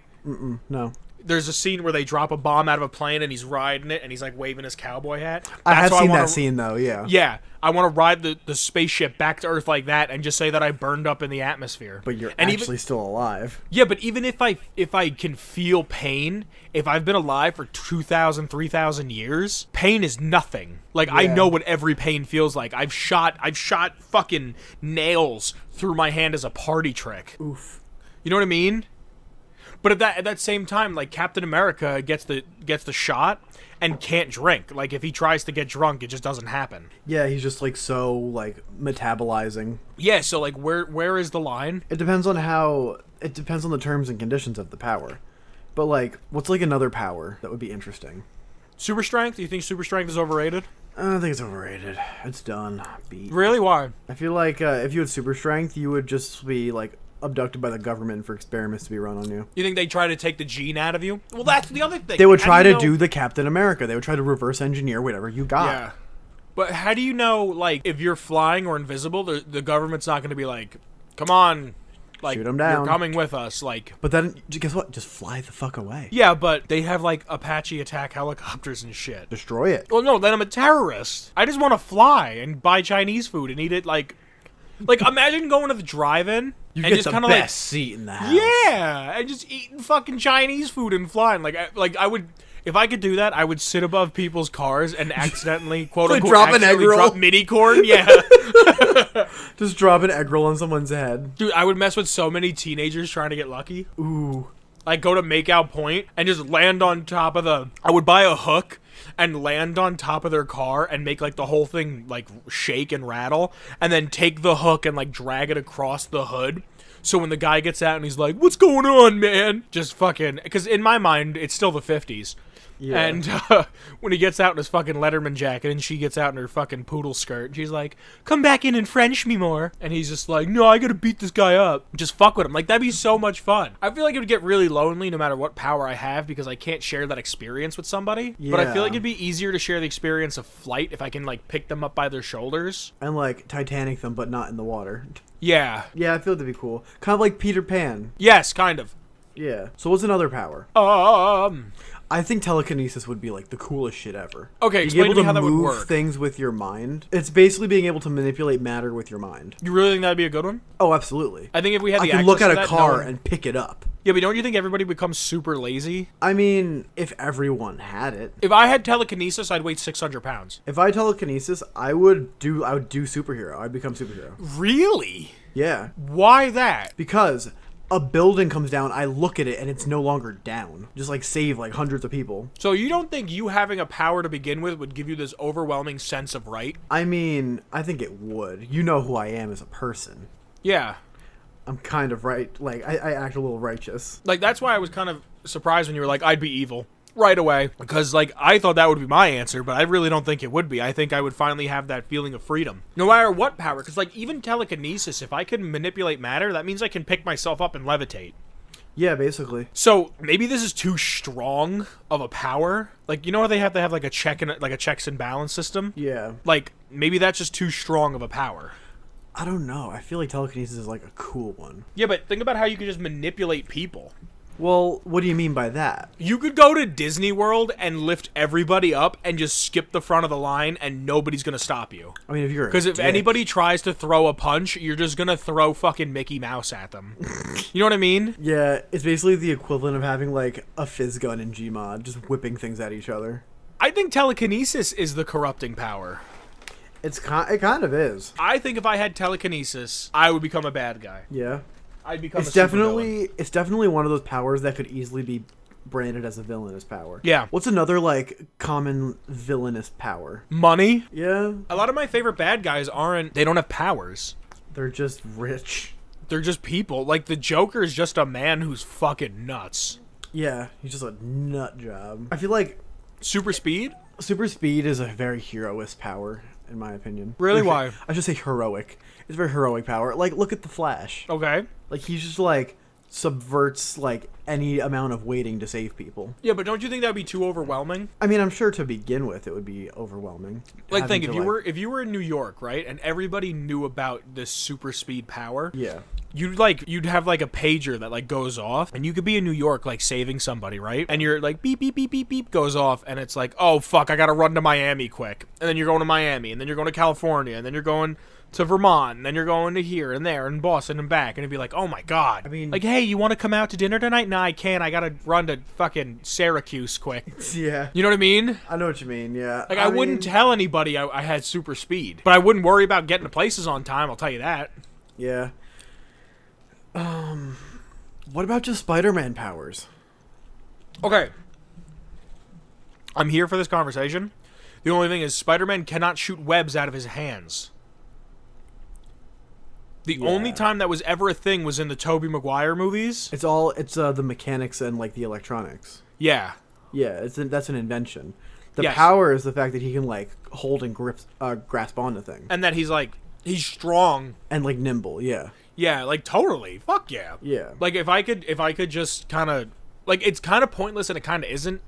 No. There's a scene where they drop a bomb out of a plane and he's riding it and he's, like, waving his cowboy hat. I have seen that scene, though, yeah. Yeah. I want to ride the spaceship back to Earth like that and just say that I burned up in the atmosphere. But you're actually still alive. Yeah, but even if I can feel pain, if I've been alive for 2,000, 3,000 years, pain is nothing. Like, I know what every pain feels like. I've shot fucking nails through my hand as a party trick. Oof. You know what I mean? But at that same time, like, Captain America gets the shot and can't drink. Like, if he tries to get drunk, it just doesn't happen. Yeah, he's just, like, so, like, metabolizing. Yeah, so, like, where is the line? It depends on the terms and conditions of the power. But, like, what's, like, another power that would be interesting? Super strength? Do you think super strength is overrated? I don't think it's overrated. It's done. Beat. Really? Why? I feel like if you had super strength, you would just be, like, abducted by the government for experiments to be run on you. You think they try to take the gene out of you? Well, that's the other thing. They would try to do the Captain America. They would try to reverse engineer whatever you got. Yeah. But how do you know, like, if you're flying or invisible, the government's not going to be like, come on, like, shoot 'em down. You're coming with us, like. But then, guess what? Just fly the fuck away. Yeah, but they have, like, Apache attack helicopters and shit. Destroy it. Well, no, then I'm a terrorist. I just want to fly and buy Chinese food and eat it, like imagine going to the drive-in. You and get just the kinda best seat in the house. Yeah, and just eating fucking Chinese food and flying. I would, if I could do that, I would sit above people's cars and accidentally, quote unquote, drop an egg roll. drop mini corn. Yeah, just drop an egg roll on someone's head. dude, I would mess with so many teenagers trying to get lucky. Ooh, Like, go to Makeout Point and just land on top of I would buy a hook and land on top of their car and make, like, the whole thing, like, shake and rattle, and then take the hook and, like, drag it across the hood. So when the guy gets out and he's like, what's going on, man? Just fucking, because in my mind, it's still the 50s. Yeah. And when he gets out in his fucking Letterman jacket and she gets out in her fucking poodle skirt, and she's like, come back in and French me more. And he's just like, no, I gotta beat this guy up. Just fuck with him. Like, that'd be so much fun. I feel like it would get really lonely no matter what power I have because I can't share that experience with somebody. Yeah. But I feel like it'd be easier to share the experience of flight if I can, like, pick them up by their shoulders. And, like, Titanic them, but not in the water. Yeah. Yeah, I feel that'd be cool. Kind of like Peter Pan. Yes, kind of. Yeah. So what's another power? I think telekinesis would be, like, the coolest shit ever. Okay, explain to me how that would work. Being able to move things with your mind. It's basically being able to manipulate matter with your mind. You really think that'd be a good one? Oh, absolutely. I think if we had the access access look at to a that, car and pick it up. Yeah, but don't you think everybody becomes super lazy? I mean, if everyone had it. If I had telekinesis, I'd weigh 600 pounds. If I had telekinesis, I would do superhero. I'd become superhero. Really? Yeah. Why that? Because a building comes down, I look at it, and it's no longer down. Just, like, save, like, hundreds of people. So you don't think you having a power to begin with would give you this overwhelming sense of right? I mean, I think it would. You know who I am as a person. Yeah. I'm kind of right. Like, I act a little righteous. Like, that's why I was kind of surprised when you were like, I'd be evil. Right away. Because, like, I thought that would be my answer, but I really don't think it would be. I think I would finally have that feeling of freedom. No matter what power. Because, like, even telekinesis, if I can manipulate matter, that means I can pick myself up and levitate. Yeah, basically. So, maybe this is too strong of a power. Like, you know how they have to have, like, a checks and balance system? Yeah. Like, maybe that's just too strong of a power. I don't know. I feel like telekinesis is, like, a cool one. Yeah, but think about how you can just manipulate people. Well, what do you mean by that? You could go to Disney World and lift everybody up and just skip the front of the line and nobody's going to stop you. I mean, if you're Because if anybody tries to throw a punch, you're just going to throw fucking Mickey Mouse at them. You know what I mean? Yeah, it's basically the equivalent of having, like, a fizz gun in Gmod, just whipping things at each other. I think telekinesis is the corrupting power. It kind of is. I think if I had telekinesis, I would become a bad guy. Yeah. I'd become It's a supervillain. definitely one of those powers that could easily be branded as a villainous power. Yeah. What's another, like, common villainous power? Money. Yeah. A lot of my favorite bad guys they don't have powers. They're just rich. They're just people. Like, the Joker is just a man who's fucking nuts. Yeah, he's just a nut job. I feel like Super speed? super speed is a very heroic power, in my opinion. Really? Why? I should say heroic. It's a very heroic power. Like, look at the Flash. Okay. Like, he's just, like, subverts, like, any amount of waiting to save people. Yeah, but don't you think that would be too overwhelming? I mean, I'm sure to begin with it would be overwhelming. Like, having think, to, if you were in New York, right, and everybody knew about this super speed power, Yeah. you'd have, like, a pager that, like, goes off, and you could be in New York, like, saving somebody, right? And you're, like, beep, beep, beep, beep, beep, goes off, and it's like, oh, fuck, I gotta run to Miami quick. And then you're going to Miami, and then you're going to California, and then you're going to Vermont, and then you're going to here and there and Boston and back, and it'd be like, oh my god. I mean, like, hey, you want to come out to dinner tonight? Nah, I can't. I gotta run to fucking Syracuse quick. Yeah. You know what I mean? I know what you mean, yeah. Like, I wouldn't tell anybody I had super speed, but I wouldn't worry about getting to places on time, I'll tell you that. Yeah. What about just Spider-Man powers? Okay. I'm here for this conversation. The only thing is, Spider-Man cannot shoot webs out of his hands. The only time that was ever a thing was in the Tobey Maguire movies. It's the mechanics and, like, the electronics. Yeah. Yeah, that's an invention. The Yes. power is the fact that he can, like, hold and grasp onto things. And that he's strong. And, like, nimble, yeah. Yeah, like, totally. Fuck yeah. Yeah. Like, if I could just kind of, like, it's kind of pointless and it kind of isn't.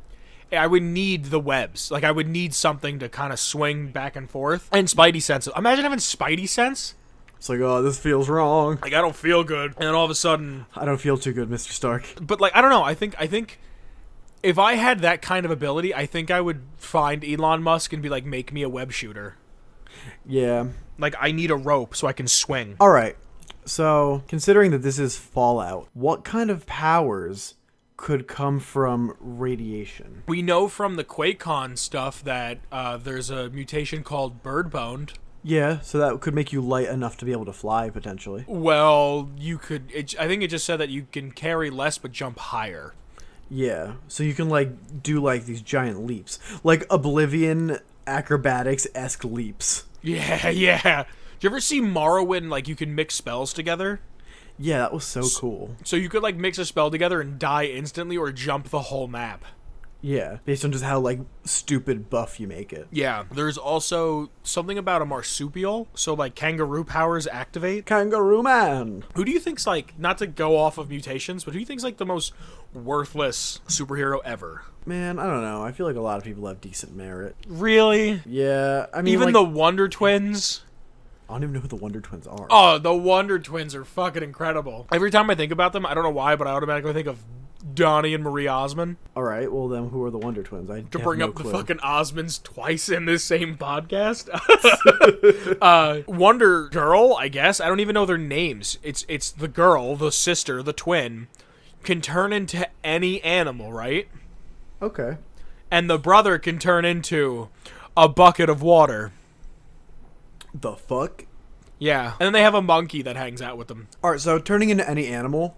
I would need the webs. Like, I would need something to kind of swing back and forth. And Spidey sense. Imagine having Spidey sense. It's like, oh, this feels wrong. Like, I don't feel good. And then all of a sudden... I don't feel too good, Mr. Stark. But, like, I don't know. I think if I had that kind of ability, I think I would find Elon Musk and be like, make me a web shooter. Yeah. Like, I need a rope so I can swing. All right. So, considering that this is Fallout, what kind of powers could come from radiation? We know from the QuakeCon stuff that there's a mutation called Birdboned. Yeah, so that could make you light enough to be able to fly, potentially. Well, you could... I think it just said that you can carry less but jump higher. Yeah, so you can, like, do, like, these giant leaps. Like, Oblivion acrobatics-esque leaps. Yeah, yeah. Did you ever see Morrowind, like, you can mix spells together? Yeah, that was so cool. So you could, like, mix a spell together and die instantly or jump the whole map. Yeah, based on just how, like, stupid buff you make it. Yeah, there's also something about a marsupial, so, like, kangaroo powers activate. Kangaroo Man! Who do you think's, like, not to go off of mutations, but who do you think's, like, the most worthless superhero ever? Man, I don't know. I feel like a lot of people have decent merit. Really? Yeah, I mean, Even like, the Wonder Twins? I don't even know who the Wonder Twins are. Oh, the Wonder Twins are fucking incredible. Every time I think about them, I don't know why, but I automatically think of Donnie and Marie Osmond. Alright, well then who are the Wonder Twins? To bring up the fucking Osmonds twice in this same podcast. Wonder Girl, I guess. I don't even know their names. It's the girl, the sister, the twin, can turn into any animal, right? Okay. And the brother can turn into a bucket of water. The fuck? Yeah. And then they have a monkey that hangs out with them. Alright, so turning into any animal,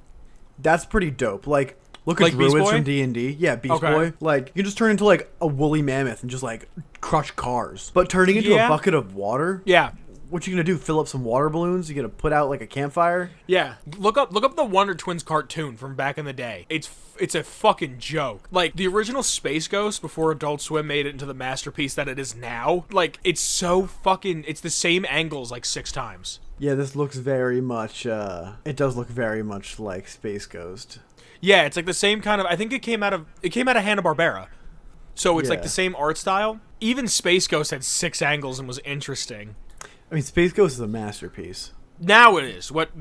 that's pretty dope. Like, look Like at Beast Druids Boy? from D&D. Yeah, Beast Okay. Boy. Like, you can just turn into, like, a woolly mammoth and just, like, crush cars. But turning into Yeah. a bucket of water? Yeah. What you gonna do? Fill up some water balloons? You gonna put out, like, a campfire? Yeah, look up the Wonder Twins cartoon from back in the day. It's a fucking joke. Like, the original Space Ghost before Adult Swim made it into the masterpiece that it is now. Like, it's so fucking... It's the same angles, like, 6 times. Yeah, this looks very much, it does look very much like Space Ghost. Yeah, it's like the same kind of... I think it came out of Hanna-Barbera. So it's like Yeah. the same art style. Even Space Ghost had 6 angles and was interesting. I mean, Space Ghost is a masterpiece. Now it is. What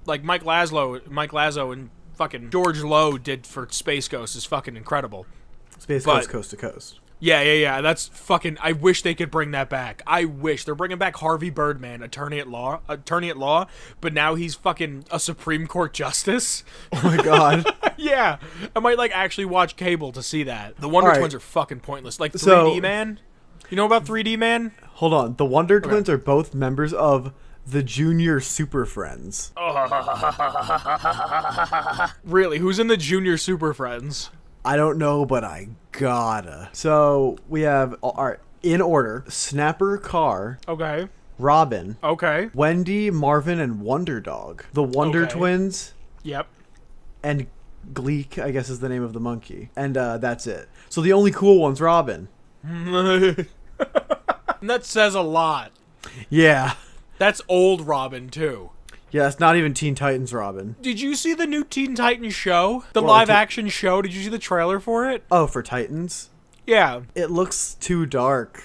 like Mike Laszlo and fucking George Lowe did for Space Ghost is fucking incredible. Space Ghost Coast to Coast. Yeah. That's fucking. I wish they could bring that back. I wish they're bringing back Harvey Birdman, attorney at law, but now he's fucking a Supreme Court justice. Oh my god. Yeah, I might like actually watch cable to see that. The Wonder Twins are fucking pointless. Like 3D Man. You know about 3D Man? Hold on. The Wonder Twins are both members of the Junior Super Friends. Really? Who's in the Junior Super Friends? I don't know, but I gotta. So we have, all right, in order: Snapper, Carr, Okay. Robin, Okay. Wendy, Marvin, and Wonder Dog. The Wonder Twins, Yep. and Gleek, I guess, is the name of the monkey. And that's it. So the only cool one's Robin. That says a lot. Yeah. That's old Robin, too. Yeah, it's not even Teen Titans Robin. Did you see the new Teen Titans show? The Well, live-action show? Did you see the trailer for it? Oh, for Titans? Yeah. It looks too dark.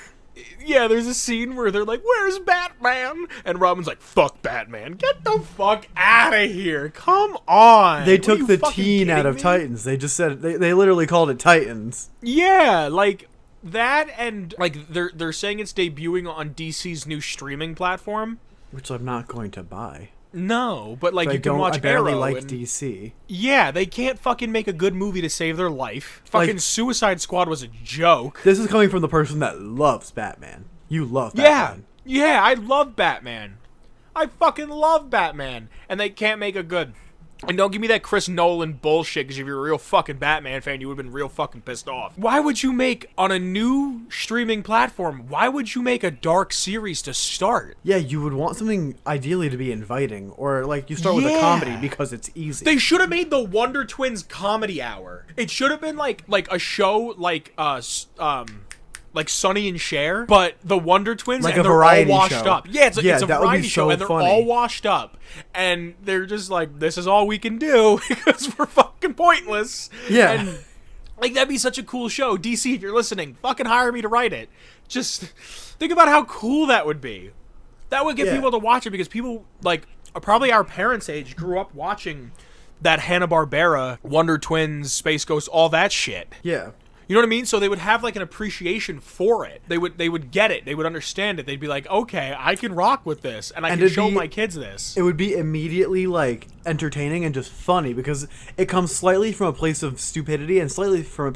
Yeah, there's a scene where they're like, "Where's Batman?" And Robin's like, "Fuck Batman. Get the fuck out of here. Come on." They What, are took you the fucking teen out kidding of me? Titans. They just said, they literally called it Titans. Yeah, like that, and like they're saying it's debuting on DC's new streaming platform. Which I'm not going to buy. No, but like I you can watch I barely Arrow like and, DC. Yeah, they can't fucking make a good movie to save their life. Fucking Suicide Squad was a joke. This is coming from the person that loves Batman. You love Batman. Yeah, I love Batman. I fucking love Batman. And they can't make a good. And don't give me that Chris Nolan bullshit, because if you're a real fucking Batman fan, you would have been real fucking pissed off. Why would you make, on a new streaming platform, why would you make a dark series to start? Yeah, you would want something ideally to be inviting. Or, like, you start with a comedy because it's easy. They should have made the Wonder Twins Comedy Hour. It should have been like a show like Sonny and Cher, but the Wonder Twins, like and a they're variety all washed show. up. Yeah, it's a that would be variety show, so and they're funny. all washed up, and they're just like, "This is all we can do because we're fucking pointless." Yeah. And like that'd be such a cool show. DC, if you're listening, fucking hire me to write it. Just think about how cool that would be. That would get people to watch it, because people like probably our parents' age grew up watching that Hanna-Barbera, Wonder Twins, Space Ghost, all that shit. Yeah. You know what I mean? So they would have like an appreciation for it. They would get it. They would understand it. They'd be like, "Okay, I can rock with this, and I can show my kids this." It would be immediately like entertaining and just funny, because it comes slightly from a place of stupidity and slightly from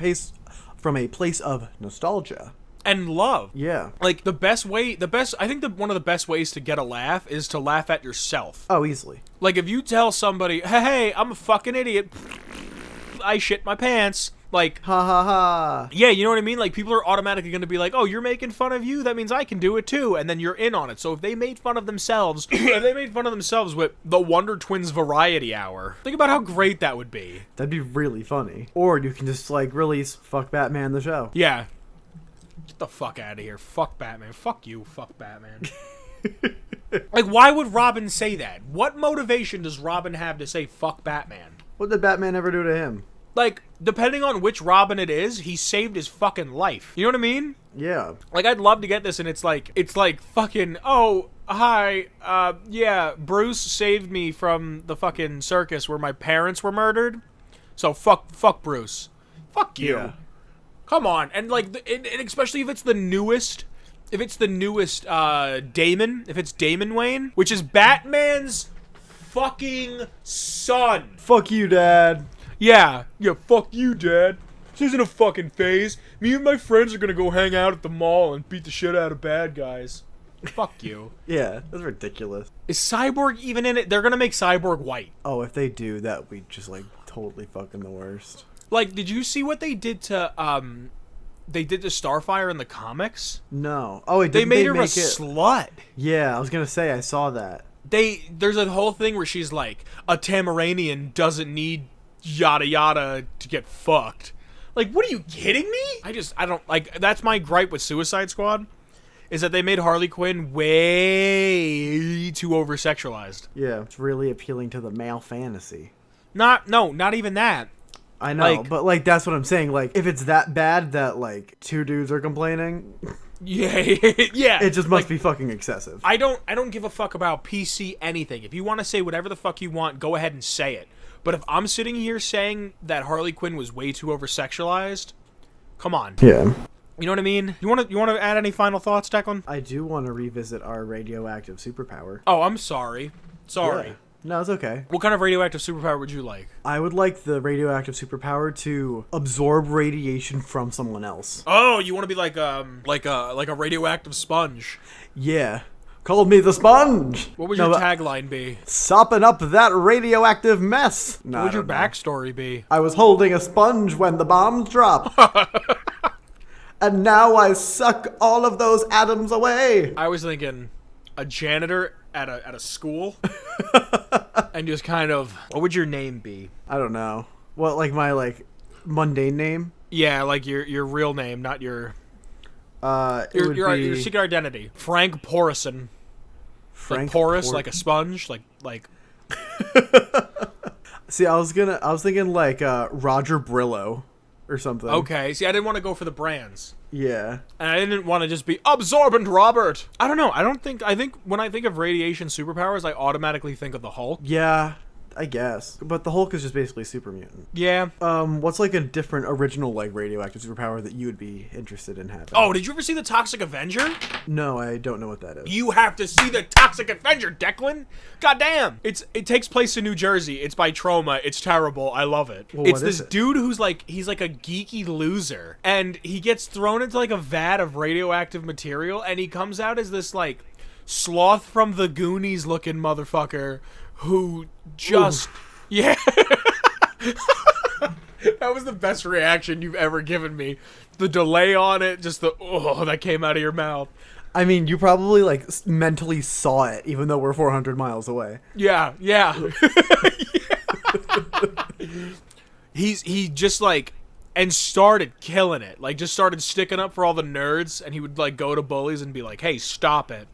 a place of nostalgia And love. Yeah. Like I think one of the best ways to get a laugh is to laugh at yourself. Oh, easily. Like if you tell somebody, "Hey, I'm a fucking idiot. I shit my pants." Like, ha ha ha. Yeah, you know what I mean? Like, people are automatically going to be like, "Oh, you're making fun of you. That means I can do it too." And then you're in on it. So if they made fun of themselves, with the Wonder Twins Variety Hour, think about how great that would be. That'd be really funny. Or you can just like release Fuck Batman the show. Yeah. Get the fuck out of here. Fuck Batman. Fuck you. Fuck Batman. Like, why would Robin say that? What motivation does Robin have to say fuck Batman? What did Batman ever do to him? Like, depending on which Robin it is, he saved his fucking life. You know what I mean? Yeah. Like, I'd love to get this, and it's like fucking, "Oh, hi, yeah, Bruce saved me from the fucking circus where my parents were murdered. So fuck Bruce. Fuck you." Yeah. Come on. And like, and especially if it's the newest Damon, if it's Damon Wayne, which is Batman's fucking son. Fuck you, Dad. Yeah, fuck you, Dad. This isn't a fucking phase. Me and my friends are gonna go hang out at the mall and beat the shit out of bad guys. Fuck you. Yeah, that's ridiculous. Is Cyborg even in it? They're gonna make Cyborg white. Oh, if they do, that would be just like totally fucking the worst. Like, did you see what they did to Starfire in the comics? No. Oh, They made her a slut. Yeah, I was gonna say I saw that. There's a whole thing where she's like, a Tamaranian doesn't need yada yada to get fucked. Like, what are you kidding me? I don't like. That's my gripe with Suicide Squad, is that they made Harley Quinn way too over sexualized. Yeah, it's really appealing to the male fantasy. Not even that. I know, but like that's what I'm saying. Like, if it's that bad that like two dudes are complaining, yeah, yeah, it just must be fucking excessive. I don't give a fuck about PC anything. If you want to say whatever the fuck you want, go ahead and say it. But if I'm sitting here saying that Harley Quinn was way too over-sexualized, come on. Yeah. You know what I mean? You want to add any final thoughts, Declan? I do want to revisit our radioactive superpower. Oh, I'm sorry. Sorry. Yeah. No, it's okay. What kind of radioactive superpower would you like? I would like the radioactive superpower to absorb radiation from someone else. Oh, you want to be like a radioactive sponge. Yeah. Called me the sponge. What would your tagline be? Sopping up that radioactive mess. No, What would your backstory be? I was holding a sponge when the bombs dropped. And now I suck all of those atoms away. I was thinking a janitor at a school. And just kind of, what would your name be? I don't know. What, like my mundane name? Yeah, like your real name, not your your secret identity. Frank Porison. Frank porous, like a sponge, like. See, I was thinking Roger Brillo or something. Okay, see, I didn't want to go for the brands. Yeah. And I didn't want to just be Absorbent Robert. I don't know. I think when I think of radiation superpowers, I automatically think of the Hulk. Yeah, I guess. But the Hulk is just basically super mutant. Yeah. What's like a different original radioactive superpower that you would be interested in having? Oh, did you ever see the Toxic Avenger? No, I don't know what that is. You have to see the Toxic Avenger, Declan. Goddamn. It takes place in New Jersey. It's by Trauma. It's terrible. I love it. Well, it's this dude who's he's like a geeky loser, and he gets thrown into a vat of radioactive material, and he comes out as this sloth from the Goonies looking motherfucker who just yeah. That was the best reaction you've ever given me. The delay on it, just that came out of your mouth. I mean, you probably mentally saw it, even though we're 400 miles away. Yeah. He just and started killing it. Just started sticking up for all the nerds, and he would go to bullies and be like, "Hey, stop it."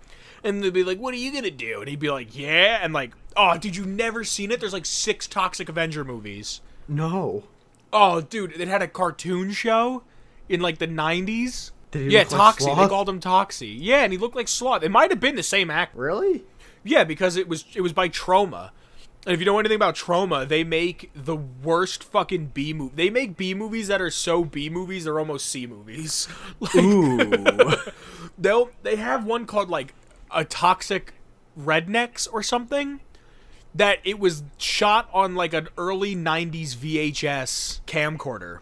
And they'd be like, "What are you gonna do?" And he'd be like, "Yeah." And oh, dude, you never seen it? There's 6 Toxic Avenger movies. No. Oh, dude, it had a cartoon show in the 90s. Did he look like Toxie. Sloth? They called him Toxie. Yeah, and he looked like Sloth. It might have been the same actor. Really? Yeah, because it was by Trauma. And if you know anything about Trauma, they make the worst fucking B movie. They make B movies that are so B movies they're almost C movies. Ooh. They have one called a Toxic Rednecks or something. That it was shot on an early 90s VHS camcorder.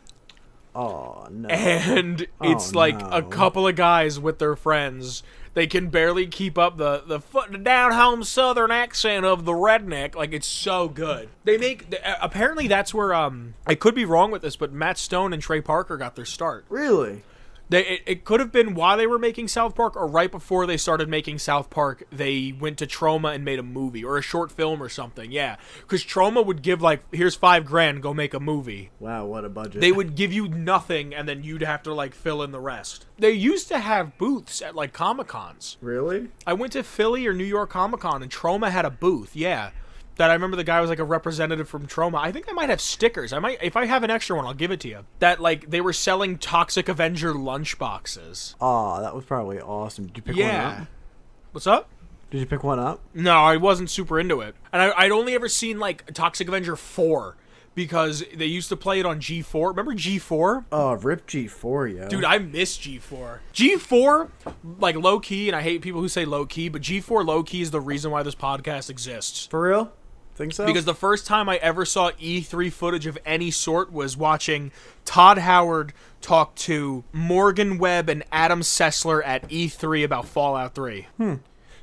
Oh, no. And it's a couple of guys with their friends. They can barely keep up the down-home southern accent of the redneck. It's so good. They make... Apparently that's where... I could be wrong with this, but Matt Stone and Trey Parker got their start. Really? It could have been while they were making South Park or right before they started making South Park, they went to Trauma and made a movie or a short film or something. Yeah. Because Trauma would give here's $5,000, go make a movie. Wow, what a budget. They would give you nothing and then you'd have to fill in the rest. They used to have booths at Comic-Cons. Really? I went to Philly or New York Comic-Con and Trauma had a booth. Yeah. That I remember the guy was a representative from Trauma. I think I might have stickers. If I have an extra one, I'll give it to you. That they were selling Toxic Avenger lunch boxes. Oh, that was probably awesome. Did you pick one up? What's up? Did you pick one up? No, I wasn't super into it. And I'd only ever seen Toxic Avenger 4 because they used to play it on G4. Remember G4? Oh, rip G4, yo. Dude, I miss G4. G4, low key, and I hate people who say low key, but G4 low key is the reason why this podcast exists. For real? Think so? Because the first time I ever saw E3 footage of any sort was watching Todd Howard talk to Morgan Webb and Adam Sessler at E3 about Fallout 3.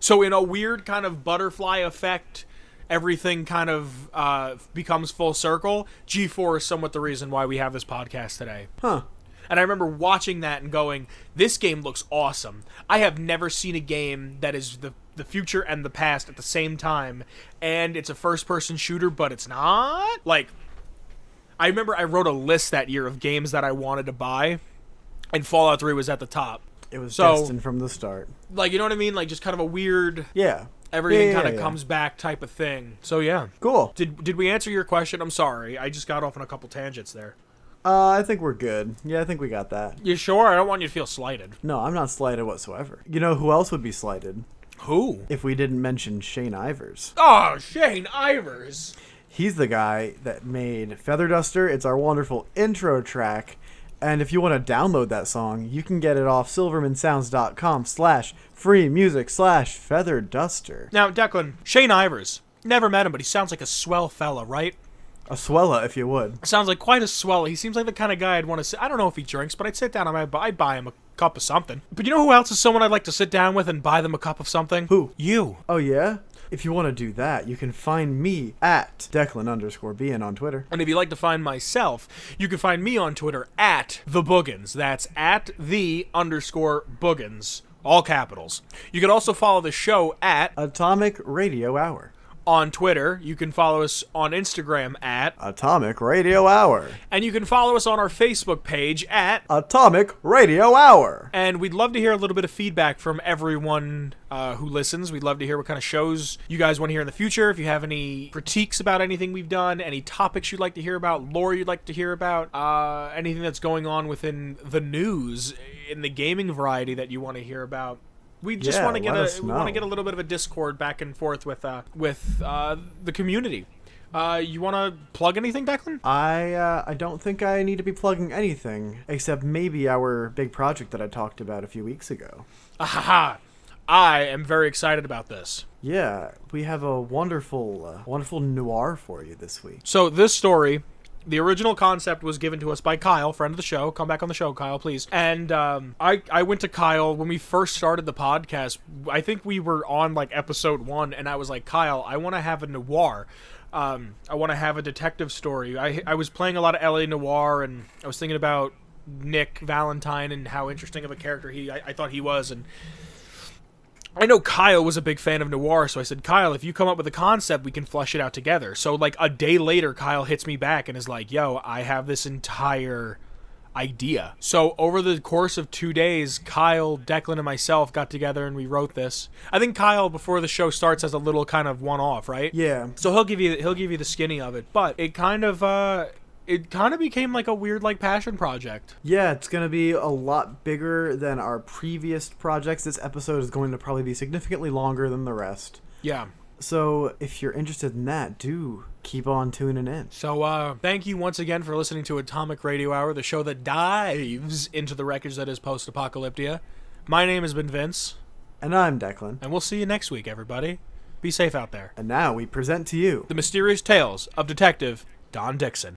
So in a weird kind of butterfly effect, everything kind of becomes full circle. G4 is somewhat the reason why we have this podcast today. Huh. And I remember watching that and going, this game looks awesome. I have never seen a game that is the future and the past at the same time, and it's a first-person shooter, but it's not. I remember I wrote a list that year of games that I wanted to buy, and Fallout 3 was at the top. It was destined from the start. You know what I mean? Just kind of a weird... Yeah. Everything kind of comes back type of thing. So, yeah. Cool. Did we answer your question? I'm sorry. I just got off on a couple tangents there. I think we're good. Yeah, I think we got that. You sure? I don't want you to feel slighted. No, I'm not slighted whatsoever. You know who else would be slighted? Who? If we didn't mention Shane Ivers. Oh, Shane Ivers. He's the guy that made Feather Duster. It's our wonderful intro track. And if you want to download that song, you can get it off silvermansounds.com/free music/Feather Duster. Now, Declan, Shane Ivers. Never met him, but he sounds like a swell fella, right? A swella, if you would. Sounds like quite a swell. He seems like the kind of guy I'd want to sit. I don't know if he drinks, but I'd sit down and I'd buy him a cup of something. But you know who else is someone I'd like to sit down with and buy them a cup of something? Who? You. Oh, yeah? If you want to do that, you can find me at Declan_BN on Twitter. And if you'd like to find myself, you can find me on Twitter at @TheBoogans. That's at @the_Boogans. All capitals. You can also follow the show at Atomic Radio Hour. On Twitter. You can follow us on Instagram at Atomic Radio Hour. And you can follow us on our Facebook page at Atomic Radio Hour. And we'd love to hear a little bit of feedback from everyone who listens. We'd love to hear what kind of shows you guys want to hear in the future. If you have any critiques about anything we've done, any topics you'd like to hear about, lore you'd like to hear about, anything that's going on within the news in the gaming variety that you want to hear about. We just want to get a little bit of a Discord back and forth with the community. You want to plug anything, Declan? I don't think I need to be plugging anything except maybe our big project that I talked about a few weeks ago. Ahaha! I am very excited about this. Yeah, we have a wonderful noir for you this week. So this story. The original concept was given to us by Kyle, friend of the show. Come back on the show, Kyle, please. And I went to Kyle when we first started the podcast. I think we were on like episode 1, and I was like, Kyle, I want to have a noir. I want to have a detective story. I was playing a lot of LA Noir, and I was thinking about Nick Valentine and how interesting of a character I thought he was. And I know Kyle was a big fan of noir, so I said, Kyle, if you come up with a concept, we can flesh it out together. So, like, a day later, Kyle hits me back and is like, yo, I have this entire idea. So, over the course of 2 days, Kyle, Declan, and myself got together and we wrote this. I think Kyle, before the show starts, has a little kind of one-off, right? Yeah. So he'll give you the skinny of it, but it kind of became like a weird like passion project. Yeah, it's going to be a lot bigger than our previous projects. This episode is going to probably be significantly longer than the rest. Yeah. So if you're interested in that, do keep on tuning in. So thank you once again for listening to Atomic Radio Hour, the show that dives into the wreckage that is post-apocalyptia. My name has been Vince. And I'm Declan. And we'll see you next week, everybody. Be safe out there. And now we present to you the mysterious tales of Detective Don Dixon.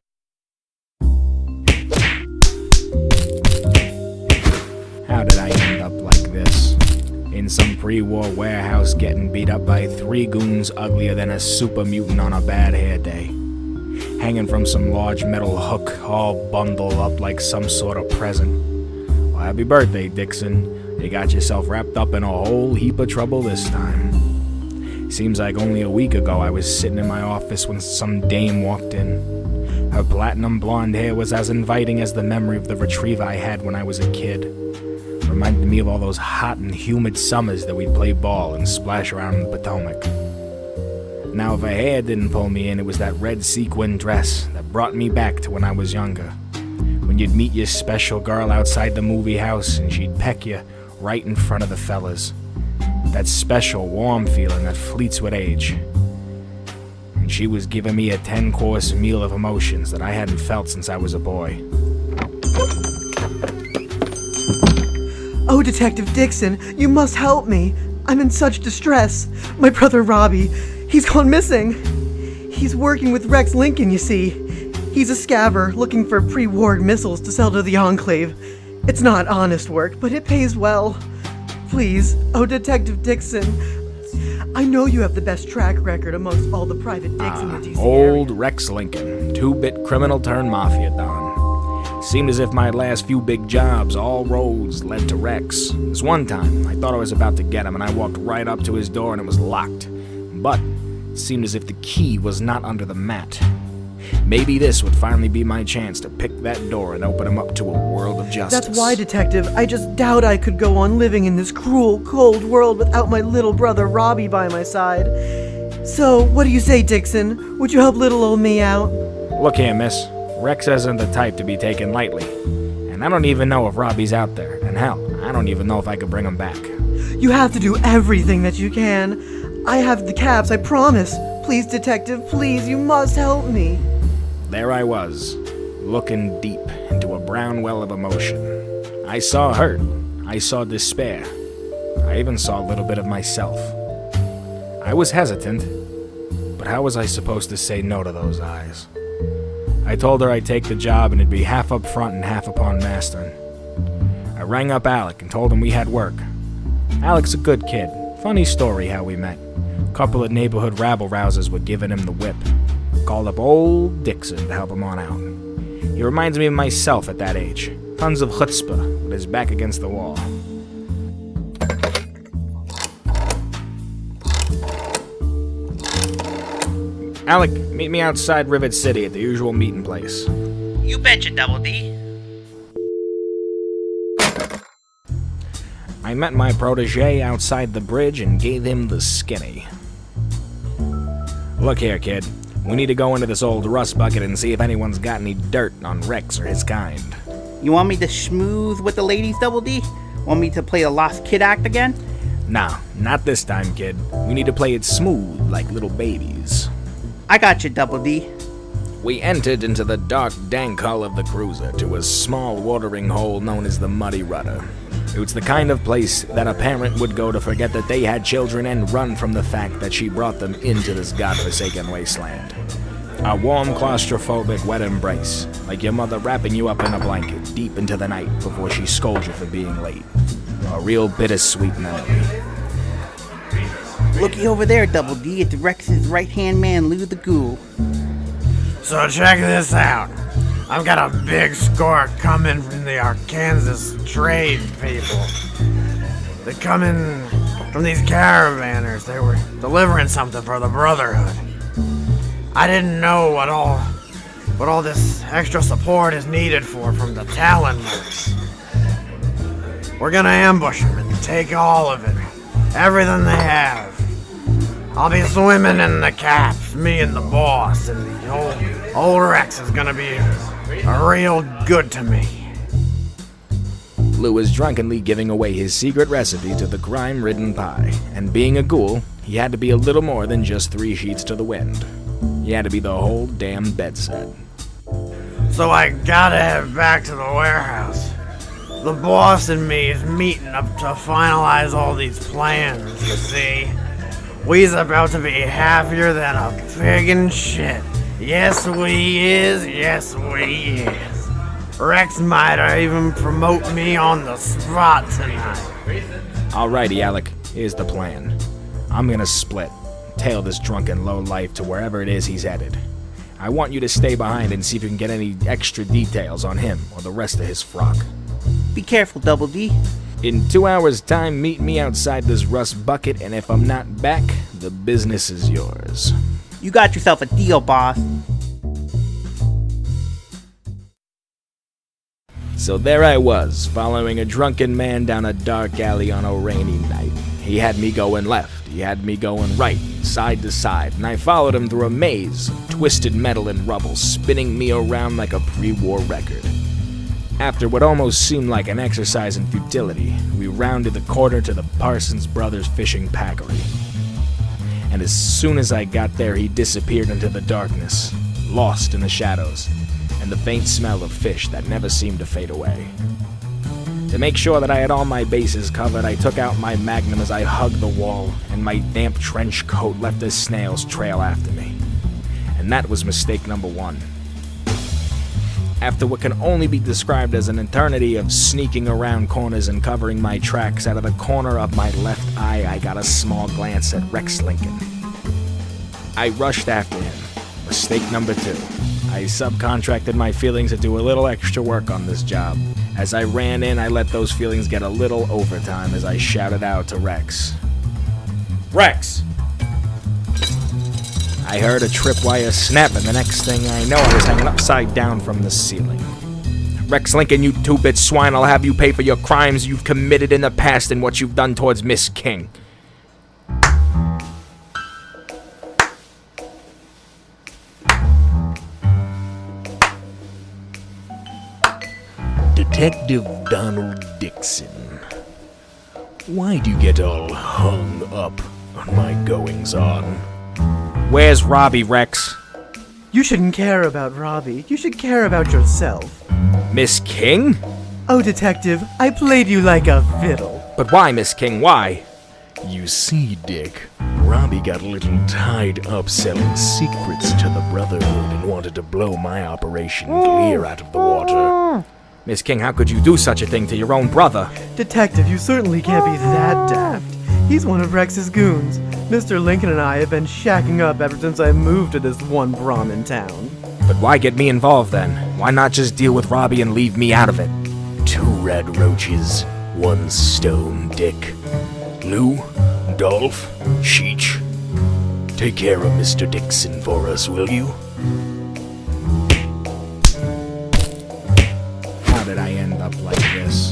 How did I end up like this? In some pre-war warehouse getting beat up by 3 goons uglier than a super mutant on a bad hair day. Hanging from some large metal hook, all bundled up like some sort of present. Well, happy birthday, Dixon. You got yourself wrapped up in a whole heap of trouble this time. Seems like only a week ago I was sitting in my office when some dame walked in. Her platinum blonde hair was as inviting as the memory of the retriever I had when I was a kid. Reminded me of all those hot and humid summers that we'd play ball and splash around in the Potomac. Now, if her hair didn't pull me in, it was that red sequin dress that brought me back to when I was younger. When you'd meet your special girl outside the movie house and she'd peck you right in front of the fellas. That special warm feeling that fleets with age. And she was giving me a 10-course meal of emotions that I hadn't felt since I was a boy. Oh, Detective Dixon, you must help me. I'm in such distress. My brother Robbie, he's gone missing. He's working with Rex Lincoln, you see. He's a scaver looking for pre-war missiles to sell to the Enclave. It's not honest work, but it pays well. Please, oh, Detective Dixon, I know you have the best track record amongst all the private dicks in the DC Old area. Rex Lincoln, 2-bit criminal turned mafia don. Seemed as if my last few big jobs, all roads led to Rex. This one time, I thought I was about to get him, and I walked right up to his door and it was locked. But it seemed as if the key was not under the mat. Maybe this would finally be my chance to pick that door and open him up to a world of justice. That's why, Detective, I just doubt I could go on living in this cruel, cold world without my little brother Robbie by my side. So, what do you say, Dixon? Would you help little old me out? Look here, miss. Rex isn't the type to be taken lightly. And I don't even know if Robbie's out there. And hell, I don't even know if I could bring him back. You have to do everything that you can. I have the caps, I promise. Please, Detective, please, you must help me. There I was, looking deep into a brown well of emotion. I saw hurt. I saw despair. I even saw a little bit of myself. I was hesitant, but how was I supposed to say no to those eyes? I told her I'd take the job and it'd be half up front and half upon mastering. I rang up Alec and told him we had work. Alec's a good kid. Funny story how we met. A couple of neighborhood rabble-rousers were giving him the whip. Called up old Dixon to help him on out. He reminds me of myself at that age. Tons of chutzpah, with his back against the wall. Alec, meet me outside Rivet City at the usual meeting place. You betcha, Double D. I met my protege outside the bridge and gave him the skinny. Look here, kid. We need to go into this old rust bucket and see if anyone's got any dirt on Rex or his kind. You want me to schmooze with the ladies, Double D? Want me to play the Lost Kid act again? Nah, not this time, kid. We need to play it smooth like little babies. I got you, Double D. We entered into the dark, dank hull of the cruiser to a small watering hole known as the Muddy Rudder. It was the kind of place that a parent would go to forget that they had children and run from the fact that she brought them into this godforsaken wasteland. A warm, claustrophobic, wet embrace, like your mother wrapping you up in a blanket deep into the night before she scolds you for being late. A real bittersweet memory. Looky over there, Double D. It's Rex's right-hand man, Lou the Ghoul. So check this out. I've got a big score coming from the Arkansas trade people. They come in from these caravanners. They were delivering something for the Brotherhood. I didn't know what all this extra support is needed from the Talon mercs. We're gonna ambush them and take all of it. Everything they have. I'll be swimming in the caps, me and the boss, and the old Rex is gonna be real good to me. Lou was drunkenly giving away his secret recipe to the crime-ridden pie, and being a ghoul, he had to be a little more than just 3 sheets to the wind. He had to be the whole damn bedstead. So I gotta head back to the warehouse. The boss and me is meeting up to finalize all these plans, you see. We's about to be happier than a pig in shit. Yes, we is. Yes, we is. Rex might even promote me on the spot tonight. Alrighty, Alec, here's the plan. I'm gonna split, tail this drunken lowlife to wherever it is he's headed. I want you to stay behind and see if you can get any extra details on him or the rest of his frock. Be careful, Double D. In 2 hours' time, meet me outside this rust bucket, and if I'm not back, the business is yours. You got yourself a deal, boss. So there I was, following a drunken man down a dark alley on a rainy night. He had me going left, he had me going right, side to side, and I followed him through a maze of twisted metal and rubble, spinning me around like a pre-war record. After what almost seemed like an exercise in futility, we rounded the corner to the Parsons Brothers fishing packery. And as soon as I got there, he disappeared into the darkness, lost in the shadows, and the faint smell of fish that never seemed to fade away. To make sure that I had all my bases covered, I took out my magnum as I hugged the wall, and my damp trench coat left a snail's trail after me. And that was mistake number 1. After what can only be described as an eternity of sneaking around corners and covering my tracks, out of the corner of my left eye, I got a small glance at Rex Lincoln. I rushed after him. Mistake number 2. I subcontracted my feelings to do a little extra work on this job. As I ran in, I let those feelings get a little overtime as I shouted out to Rex. Rex! I heard a tripwire snap, and the next thing I know, I was hanging upside down from the ceiling. Rex Lincoln, you 2-bit swine, I'll have you pay for your crimes you've committed in the past and what you've done towards Miss King. Detective Donald Dixon. Why do you get all hung up on my goings-on? Where's Robbie, Rex? You shouldn't care about Robbie. You should care about yourself. Miss King? Oh, Detective, I played you like a fiddle. But why, Miss King, why? You see, Dick, Robbie got a little tied up selling secrets to the Brotherhood and wanted to blow my operation clear out of the water. Miss King, how could you do such a thing to your own brother? Detective, you certainly can't be that daft. He's one of Rex's goons. Mr. Lincoln and I have been shacking up ever since I moved to this one Brahmin town. But why get me involved then? Why not just deal with Robbie and leave me out of it? 2 red roaches, 1 stone, Dick. Lou, Dolph, Cheech. Take care of Mr. Dixon for us, will you? How did I end up like this?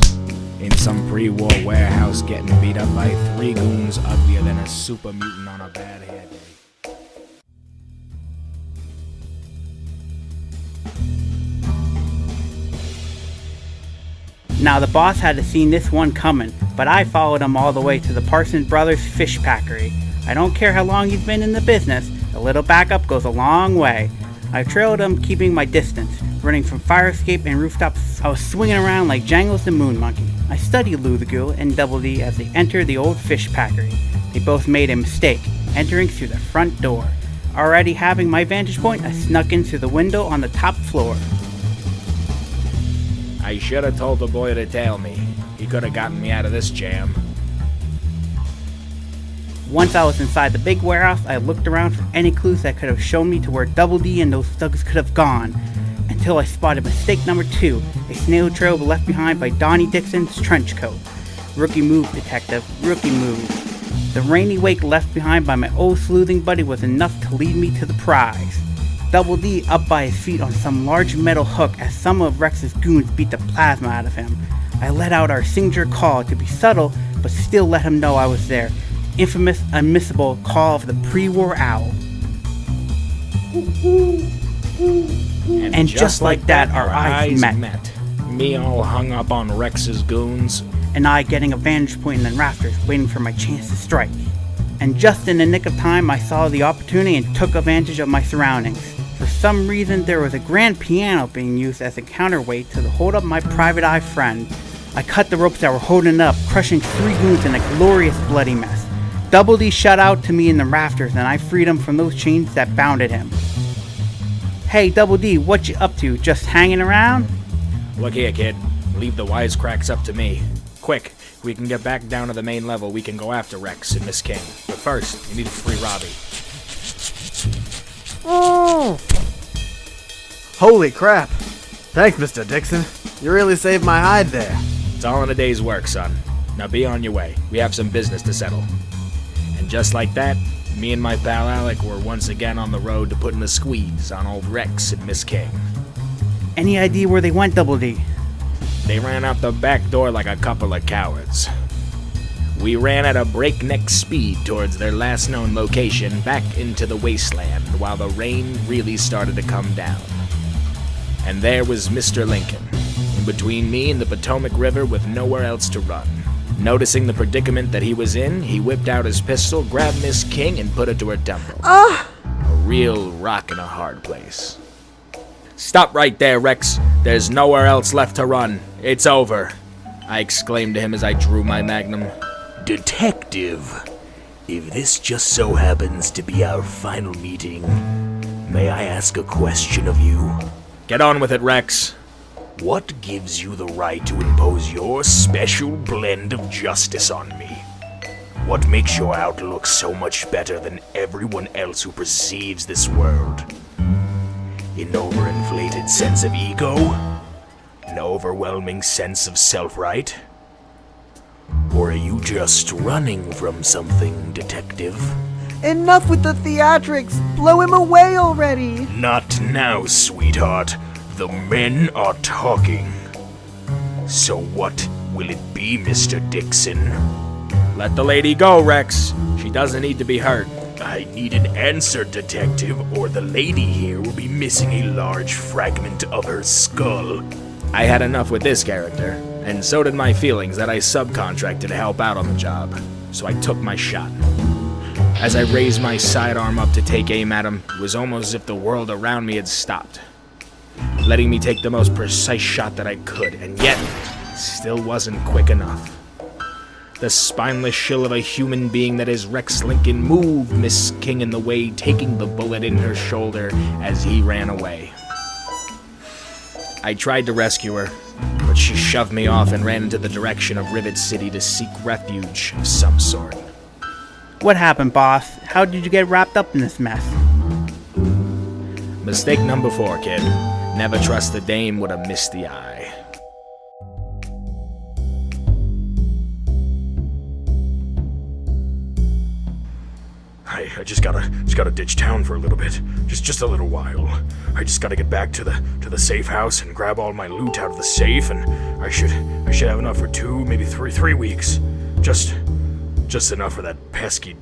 In some pre-war warehouse getting beat up by 3 goons uglier than a super mutant on a bad hair day. Now the boss had to seen this one coming, but I followed him all the way to the Parsons Brothers fish packery. I don't care how long he's been in the business, a little backup goes a long way. I trailed him, keeping my distance, running from fire escape and rooftops. I was swinging around like Jangles the Moon Monkey. I studied Lou the Ghoul and Double D as they entered the old fish packery. They both made a mistake, entering through the front door. Already having my vantage point, I snuck in through the window on the top floor. I should have told the boy to tell me. He could have gotten me out of this jam. Once I was inside the big warehouse, I looked around for any clues that could have shown me to where Double D and those thugs could have gone, until I spotted mistake number 2, a snail trail left behind by Donnie Dixon's trench coat. Rookie move, Detective, rookie move. The rainy wake left behind by my old sleuthing buddy was enough to lead me to the prize. Double D up by his feet on some large metal hook as some of Rex's goons beat the plasma out of him. I let out our signature call to be subtle, but still let him know I was there. Infamous, unmissable call of the pre-war owl. And just like that, our eyes met. Me all hung up on Rex's goons. And I getting a vantage point in the rafters, waiting for my chance to strike. And just in the nick of time, I saw the opportunity and took advantage of my surroundings. For some reason, there was a grand piano being used as a counterweight to hold up my private eye friend. I cut the ropes that were holding it up, crushing 3 goons in a glorious bloody mess. Double D shot out to me in the rafters, and I freed him from those chains that bounded him. Hey, Double D, what you up to? Just hanging around? Look here, kid. Leave the wisecracks up to me. Quick, if we can get back down to the main level, we can go after Rex and Miss King. But first, you need to free Robbie. Holy crap. Thanks, Mr. Dixon. You really saved my hide there. It's all in a day's work, son. Now be on your way. We have some business to settle. And just like that, me and my pal Alec were once again on the road to putting the squeeze on old Rex and Miss King. Any idea where they went, Double D? They ran out the back door like a couple of cowards. We ran at a breakneck speed towards their last known location, back into the wasteland, while the rain really started to come down. And there was Mr. Lincoln, in between me and the Potomac River with nowhere else to run. Noticing the predicament that he was in, he whipped out his pistol, grabbed Miss King, and put it to her temple. A real rock in a hard place. Stop right there, Rex. There's nowhere else left to run. It's over, I exclaimed to him as I drew my magnum. Detective, if this just so happens to be our final meeting, may I ask a question of you? Get on with it, Rex. What gives you the right to impose your special blend of justice on me? What makes your outlook so much better than everyone else who perceives this world? An overinflated sense of ego? An overwhelming sense of self-right? Or are you just running from something, Detective? Enough with the theatrics! Blow him away already! Not now, sweetheart. The men are talking. So what will it be, Mr. Dixon? Let the lady go, Rex. She doesn't need to be hurt. I need an answer, Detective, or the lady here will be missing a large fragment of her skull. I had enough with this character, and so did my feelings that I subcontracted to help out on the job. So I took my shot. As I raised my sidearm up to take aim at him, it was almost as if the world around me had stopped, letting me take the most precise shot that I could, and yet, still wasn't quick enough. The spineless shill of a human being that is Rex Lincoln moved Miss King in the way, taking the bullet in her shoulder as he ran away. I tried to rescue her, but she shoved me off and ran into the direction of Rivet City to seek refuge of some sort. What happened, boss? How did you get wrapped up in this mess? Mistake number 4, kid. Never trust a dame with a misty eye. I just gotta ditch town for a little bit. Just a little while. I just gotta get back to the safe house and grab all my loot out of the safe, and I should have enough for 2, maybe 3 weeks. Just enough for that pesky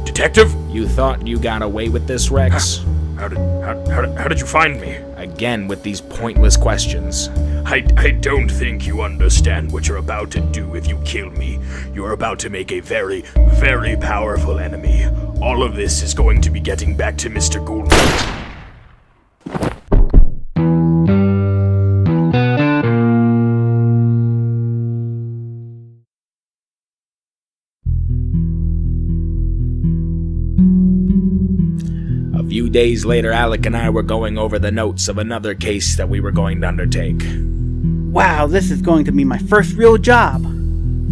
detective. You thought you got away with this, Rex? How did you find me? Again with these pointless questions. I don't think you understand what you're about to do if you kill me. You're about to make a very, very powerful enemy. All of this is going to be getting back to Mr. Gould. A few days later, Alec and I were going over the notes of another case that we were going to undertake. Wow, this is going to be my first real job.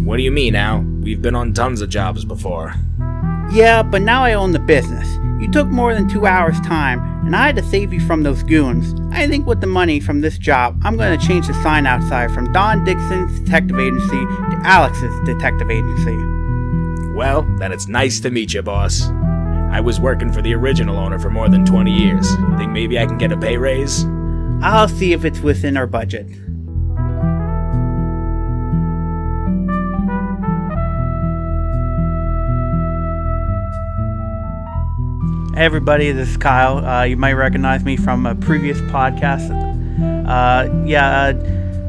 What do you mean, Al? We've been on tons of jobs before. Yeah, but now I own the business. You took more than 2 hours' time, and I had to save you from those goons. I think with the money from this job, I'm going to change the sign outside from Don Dixon's detective agency to Alex's detective agency. Well, then it's nice to meet you, boss. I was working for the original owner for more than 20 years. You think maybe I can get a pay raise? I'll see if it's within our budget. Hey everybody, this is Kyle. You might recognize me from a previous podcast.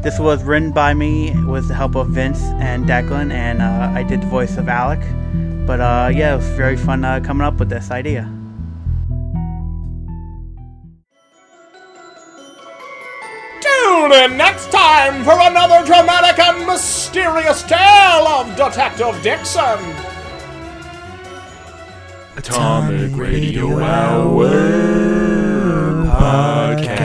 This was written by me with the help of Vince and Declan, and I did the voice of Alec. But it was very fun coming up with this idea. Tune in next time for another dramatic and mysterious tale of Detective Dixon. Atomic Radio Hour Podcast.